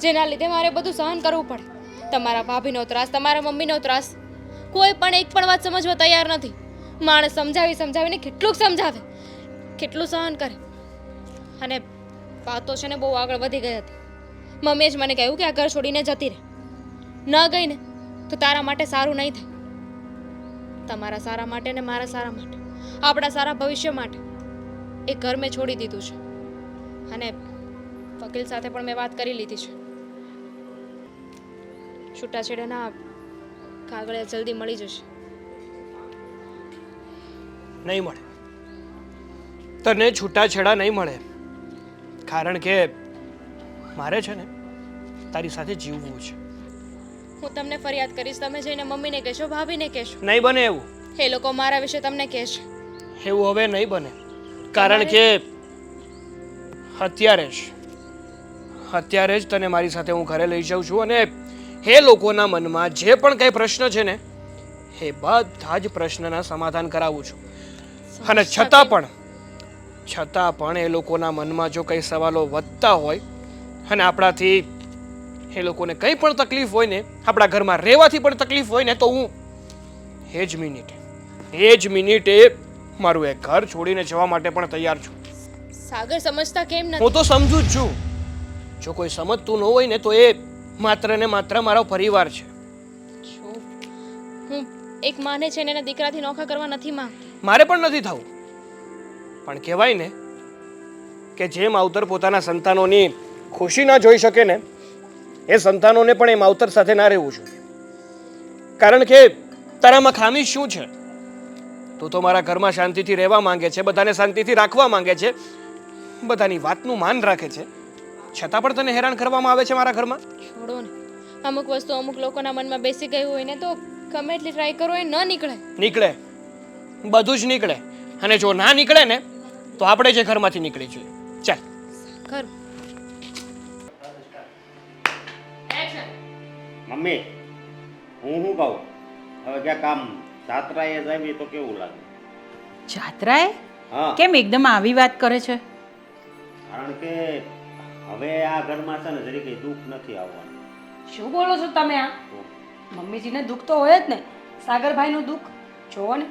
[SPEAKER 2] જેના લીધે મારે બધું સહન કરવું પડે. તમારા ભાભીનો ત્રાસ, તમારા મમ્મીનો ત્રાસ, કોઈ પણ એક પણ વાત સમજવા તૈયાર નથી. માણસ સમજાવીને કેટલુંક સમજાવે, કેટલું સહન કરે. અને વાતો છે ને બહુ આગળ વધી ગઈ હતી. મમ્મીએ જ મને કહ્યું કે આ ઘર છોડીને જતી રહે. ન ગઈ ને તો તારા માટે સારું નહીં થાય. તમારા સારા માટે ને મારા સારા માટે, આપણા સારા ભવિષ્ય માટે એ ઘર મેં છોડી દીધું છે. અને વકીલ સાથે પણ મેં વાત કરી લીધી છે. છૂટાછેડાના કાગળિયા જલ્દી મળી જશે.
[SPEAKER 1] નહીં મળે. તને છૂટાછેડા નહીં મળે. કારણ કે મારે છે ને તારી સાથે જીવવું છે.
[SPEAKER 2] હું તમને ફરિયાદ કરીશ, તમે જઈને મમ્મીને કહેશો, ભાભીને કહેશો.
[SPEAKER 1] નહીં બને એવું.
[SPEAKER 2] એ લોકો મારા વિશે તમને કહેશે.
[SPEAKER 1] એવું હવે નહીં બને. કારણ કે અત્યારે જ તને મારી સાથે હું ઘરે લઈ જાઉં છું અને એ લોકોના મનમાં જે પણ કંઈ પ્રશ્ન છે ને એ બધા જ પ્રશ્નના સમાધાન કરાવું છું. અને છતાં પણ એ લોકોના મનમાં જો કંઈ સવાલો વધતા હોય અને આપણાથી એ લોકોને કંઈ પણ તકલીફ હોય ને, આપણા ઘરમાં રહેવાથી પણ તકલીફ હોય ને, તો હું એ જ મિનિટે મારું એ ઘર છોડીને જવા માટે પણ તૈયાર છું.
[SPEAKER 2] સાગર સમજતા કેમ નથી?
[SPEAKER 1] હું તો સમજુ જ છું. જો કોઈ સમજતું ન હોય ને તો એ માત્ર ને માત્ર મારો પરિવાર છે.
[SPEAKER 2] હું એક માને છે ને એના દીકરાથી નોખા કરવા નથી માંગતી.
[SPEAKER 1] મારે પણ નથી થવું. પણ કહેવાય ને કે જે માવતર પોતાના સંતાનોની ખુશી ના જોઈ શકે ને એ સંતાનોને પણ એ માવતર સાથે ના રહેવું જોઈએ. કારણ કે તારામાં ખામી શું છે? તું તો મારા ઘરમાં શાંતિથી રહેવા માંગે છે, બધાને શાંતિથી રાખવા માંગે છે, બધાની વાતનું માન રાખે છે, છતાં પણ તને હેરાન કરવામાં આવે છે મારા ઘરમાં.
[SPEAKER 2] છોડો ને. અમુક વસ્તુ અમુક લોકોના મનમાં બેસી ગઈ હોય ને તો ગમે એટલી ટ્રાય કરો એ ન
[SPEAKER 1] નીકળે. બધું જ નીકળે. અને જો ના નીકળે ને તો આપણે જે ઘરમાંથી નીકળી જોઈએ. ચાલ.
[SPEAKER 2] ઘર
[SPEAKER 5] મમ્મી, હું શું કહું, હવે ક્યાંક આમ જાત્રાએ જાવી તો કેવું લાગે?
[SPEAKER 3] જાત્રાએ?
[SPEAKER 5] હા,
[SPEAKER 3] કેમ એકદમ આવી વાત કરે છે?
[SPEAKER 5] કારણ કે હવે આ ઘરમાં છે ને જરી કઈ દુઃખ નથી આવવાનું.
[SPEAKER 4] શું બોલો છો તમે? આ મમ્મીજીને દુઃખ તો હોય જ ને. સાગરભાઈનું દુઃખ જોવો ને.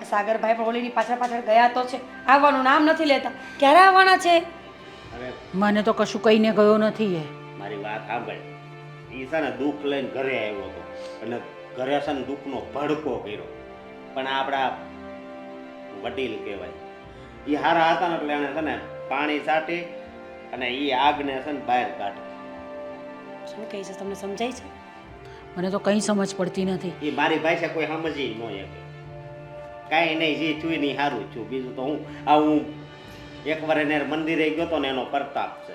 [SPEAKER 4] આ સાગરભાઈ પણ ઓલીની પાછળ ગયા તો છે, આવવાનું નામ નથી લેતા. ક્યારે આવવાના છે?
[SPEAKER 5] અરે
[SPEAKER 3] મને તો કશું કહીને ગયો નથી એ.
[SPEAKER 5] મારી વાત સાંભળ, એ છે ને દુઃખ લઈને ઘરે આવ્યો હતો અને ઘરે છે ને દુઃખનો ભડકો કર્યો. પણ આપણા વડીલ કહેવાય, એ હારા હતા ને એટલે એને છે ને પાણી છાંટી અને એ આગને છે ને બહાર કાઢી.
[SPEAKER 4] શું કહે છે? તમને સમજાય છે?
[SPEAKER 3] મને તો કંઈ સમજ પડતી નથી.
[SPEAKER 5] એ મારી ભાષા કોઈ સમજી ન શકે. કાંઈ નહીં, જે છું નહીં સારું છું. બીજું તો હું એકવાર એને મંદિરે ગયો તો ને એનો પ્રતાપ છે.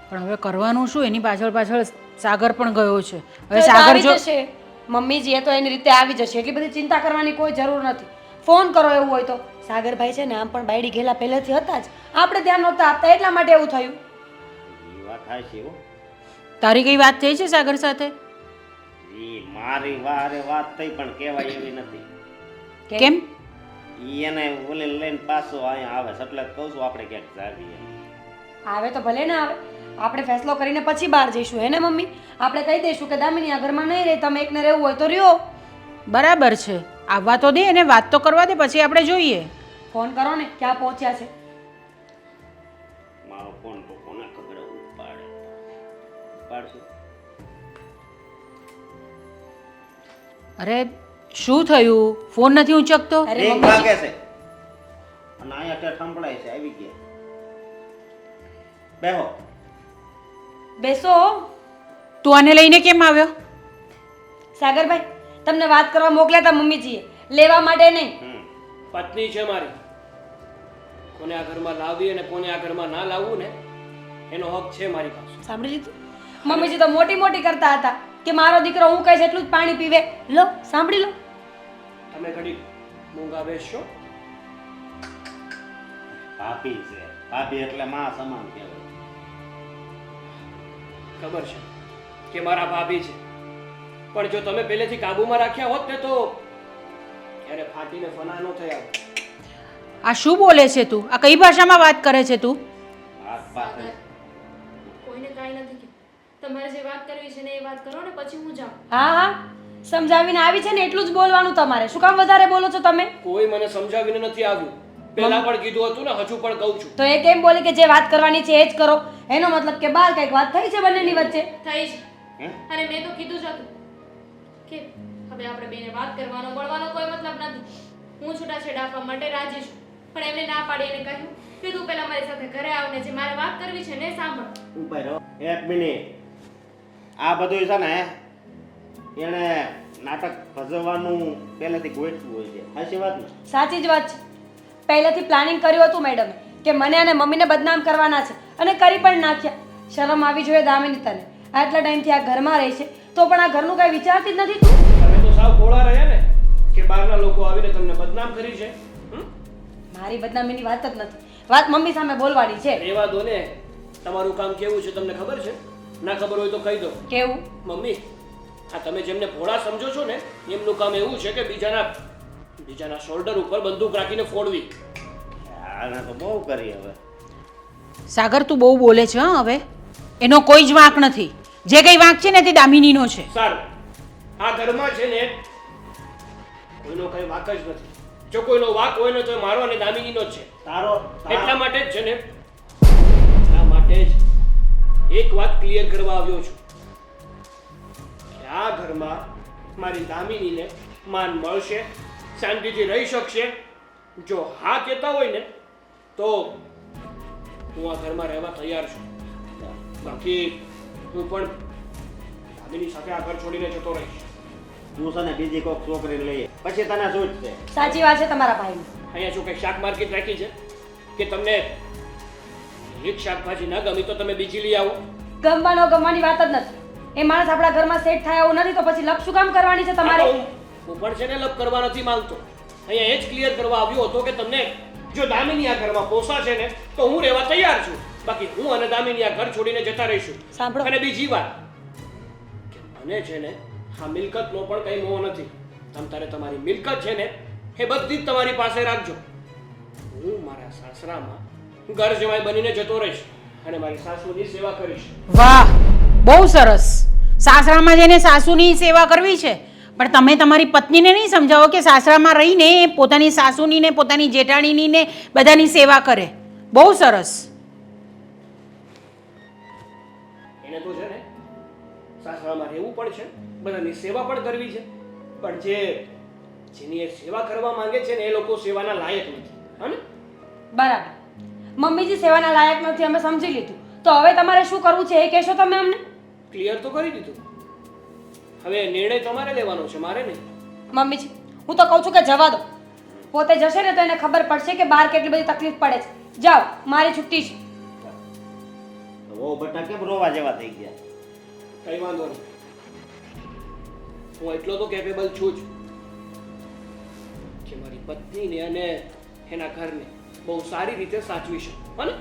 [SPEAKER 3] પણ હવે કરવાનું શું? એની પાછળ સાગર પણ ગયો છે. હવે
[SPEAKER 4] તો
[SPEAKER 3] સાગર
[SPEAKER 4] આવી
[SPEAKER 3] જો
[SPEAKER 4] જશે. મમ્મીજી એ તો એની રીતે આવી જશે. એટલી બધી ચિંતા કરવાની કોઈ જરૂર નથી. ફોન કરો એવું હોય તો. સાગરભાઈ છે ને આમ પણ બાયડી ગયેલા પહેલેથી હતા જ. આપણે ધ્યાન નહોતા આપતા એટલા માટે એવું થયું.
[SPEAKER 5] એ વાત થાય છે હો.
[SPEAKER 3] તારી કઈ વાત થઈ છે સાગર સાથે?
[SPEAKER 5] ઈ મારી વારે વાત થઈ પણ કહેવાય એવી નથી.
[SPEAKER 3] કેમ?
[SPEAKER 5] ઈ એને ઓલે લઈને પાછો અહીંયા આવે છે એટલે જ કહું છું આપણે ક્યાંક જાવીએ.
[SPEAKER 4] આવે તો ભલે ના આવે, આપણે ફેસલો કરીને પછી બહાર જઈશું હે ને મમ્મી? આપણે કહી દઈશું કે દામિની આ ઘરમાં નહીં રહે, તમે એકને રહેવું હોય તો રહ્યો.
[SPEAKER 3] બરાબર છે, આવવા તો દે એને વાત તો કરવા દે, પછી આપણે જોઈએ.
[SPEAKER 4] ફોન કરો ને, ક્યાં પહોંચ્યા છે?
[SPEAKER 5] મારો ફોન તો કોને ખબર ઉપાડશું.
[SPEAKER 3] અરે શું થયું? ફોન નથી ઉંચકતો?
[SPEAKER 4] અરે
[SPEAKER 5] એક
[SPEAKER 4] મમ્મી,
[SPEAKER 5] વાગે છે અને અહીંયા ત્યાં સંભળાય છે આવી ગયા. બેહો.
[SPEAKER 4] બેસો.
[SPEAKER 3] તું આને લઈને કેમ આવ્યો?
[SPEAKER 4] સાગરભાઈ, તમને વાત કરવા મોકલ્યા હતા મમ્મીજીએ, લેવા માટે નહીં.
[SPEAKER 1] પત્ની છે મારી. કોને આ ઘરમાં લાવવી અને કોને આ ઘરમાં ના લાવવું ને એનો હક છે મારી પાસે.
[SPEAKER 4] સાંભળી લીધું? મમ્મીજી તો મોટી મોટી કરતા હતા કે મારો દીકરો હું કહીશ એટલું જ પાણી પીવે. લો, સાંભળી લો.
[SPEAKER 1] તમે ઘડી મૂંગા બેસશો.
[SPEAKER 5] ભાભી છે, ભાભી એટલે માં સમાન કહેવાય.
[SPEAKER 1] ખબર છે કે મારા ભાભી છે, પણ જો તમે પહેલેથી કાબુમાં રાખ્યા હોત ને તો ક્યારે ફાટીને ફના ન થયા હોત.
[SPEAKER 3] આ શું બોલે છે તું? આ કઈ ભાષામાં વાત કરે છે તું?
[SPEAKER 5] હાથ પાસે
[SPEAKER 2] કોઈને કાંઈ નથી કીધું. તમારે જે વાત કરવી છે ને એ વાત કરો ને પછી હું જાઉં.
[SPEAKER 4] હા હા, સમજાવીને આવી છે ને એટલું જ બોલવાનું તમારે. શું કામ વધારે બોલો છો તમે?
[SPEAKER 1] કોઈ મને સમજાવીને નથી આવ્યું. પહેલા પણ કીધું હતું ને, હજુ પણ કહું છું.
[SPEAKER 4] તો એ કેમ બોલે કે જે વાત કરવાની છે એ જ કરો? એનો મતલબ કે બહાર કંઈક વાત થઈ છે બંનેની વચ્ચે.
[SPEAKER 2] થઈ છે.
[SPEAKER 5] હે?
[SPEAKER 2] અને મેં તો કીધું જ હતું કે હવે આપણે બેને વાત કરવાનો મળવાનો કોઈ મતલબ નથી. હું છૂટાછેડા આપવા માટે રાજી છું, પણ એમને ના પાડી એને કહ્યું કે તું પહેલા મારી સાથે ઘરે આવ ને જે મારે વાત કરવી છે ને એ સાંભળ.
[SPEAKER 5] ઉપર રહો. એક મિનિટ. આ બધું છે ને એને નાટક ભજવવાનું પહેલેથી ગોઠવું હોય છે. સાચી વાત ને?
[SPEAKER 4] સાચી જ વાત છે. પહેલેથી પ્લાનિંગ કર્યું હતું મેડમે કે મને અને મમ્મીને બદનામ કરવાના છે, અને કરી પણ નાખ્યા. શરમ આવી જોઈએ દામિની તને. આટલા ટાઈમથી આ ઘરમાં રહે છે તો પણ આ ઘરનું કાંઈ વિચારતી જ નથી તું.
[SPEAKER 1] તમે તો સાવ ભોળા રહ્યા ને કે બહારના લોકો આવીને તમને બદનામ કરી છે.
[SPEAKER 4] મારી બદનામીની વાત જ નથી, વાત મમ્મી સામે બોલવાની છે.
[SPEAKER 1] રેવા દો ને. તમારું કામ કેવું છે તમને ખબર છે? ના ખબર હોય તો કહી દો.
[SPEAKER 4] કેવું?
[SPEAKER 1] મમ્મી, આ તમે જેમને ભોળા સમજો છો ને એમનું કામ એવું છે કે બીજાના શોલ્ડર ઉપર બંદૂક રાખીને ફોડવી.
[SPEAKER 5] આને તો બહુ કરી હવે.
[SPEAKER 3] સાગર તું બહુ બોલે છે હા હવે. એનો કોઈ જ વાંક નથી. જે કઈ વાંક છે ને તે દામિનીનો છે.
[SPEAKER 1] સારું, આ ઘરમાં છે ને કોઈનો કઈ વાંક જ નથી. જો કોઈનો વાંક હોય ને તો એ મારો અને દામિનીનો જ છે. એટલા માટે જ છે ને, એટલા માટે જ એક વાત ક્લિયર કરવા આવ્યો છું કે આ ઘરમાં મારી દામિનીને માન મળશે, શાંતિથી રહી શકશે. જો હા કહેતા હોય ને તો હું આ ઘરમાં રહેવા તૈયાર છું. બાકી હું પણ દામિની સાથે આ ઘર છોડીને જતો રહીશ.
[SPEAKER 5] તું છે ને બીજી કોઈક છોકરીને લઈએ પછી તને શું જ છે?
[SPEAKER 4] સાચી વાત છે તમારા ભાઈની.
[SPEAKER 1] અહીંયા શું કંઈ શાક માર્કેટ રાખી છે કે તમને એક શાકભાજી ના ગમી તો તમે બીજી લઈ આવો?
[SPEAKER 4] ગમવાની વાત જ નથી. એ માણસ આપણા ઘરમાં સેટ થાય એવું નથી તો પછી લપ શું કામ કરવાની છે તમારે?
[SPEAKER 1] હું પણ છે ને લપ કરવા નથી માંગતો. અહીંયા એ જ ક્લિયર કરવા આવ્યો હતો કે તમને જો દામિની આ ઘરમાં પોસાશે ને તો હું રહેવા તૈયાર છું. બાકી હું અને દામિની આ ઘર છોડીને જતા રહીશું.
[SPEAKER 4] સાંભળો.
[SPEAKER 1] અને બીજી વાત કે મને છે ને આ મિલકતનો પણ કઈ મોહ નથી. તારે તમારી મિલકત છે ને એ બધી જ તમારી પાસે રાખજો. હું મારા સાસરામાં ઘર જમાઈ બનીને જતો રહીશ અને મારી સાસુની સેવા કરીશ.
[SPEAKER 3] વાહ, બહુ સરસ. સાસરામાં જઈને સાસુની સેવા કરવી છે, પણ તમે તમારી પત્નીને નહીં સમજાવો કે સાસરામાં રહીને પોતાની સાસુની ને પોતાની જેઠાણીની ને બધાની સેવા કરે. બહુ સરસ.
[SPEAKER 1] એને તો છે ને સાસરામાં રહેવું પણ છે, બધાની સેવા પણ કરવી છે, પણ જેની એ સેવા કરવા માંગે છે ને એ લોકો સેવાના લાયક નથી. હા ને?
[SPEAKER 4] બરાબર. મમ્મીજી સેવાના લાયક નથી અમે સમજી લીધું. તો હવે તમારે શું કરવું છે એ કહેશો તમે અમને?
[SPEAKER 1] ક્લિયર તો કરી દીધું. હવે નિર્ણય તમારે લેવાનો છે, મારે નહીં.
[SPEAKER 4] મમ્મીજી, હું તો કહું છું કે જવા દો. પોતે જશે ને તો એને ખબર પડશે કે બહાર કેટલી બધી તકલીફ પડે છે. જાઓ, મારી છુટ્ટી છે.
[SPEAKER 5] ઓ બટા કેમ રોવા જેવા થઈ ગયા?
[SPEAKER 1] કઈ વાંધો નહીં. હું એટલો તો કેપેબલ છું જ કે મારી પત્નીને અને એના ઘરને બહુ સારી રીતે સાચવી શકું. હા ને?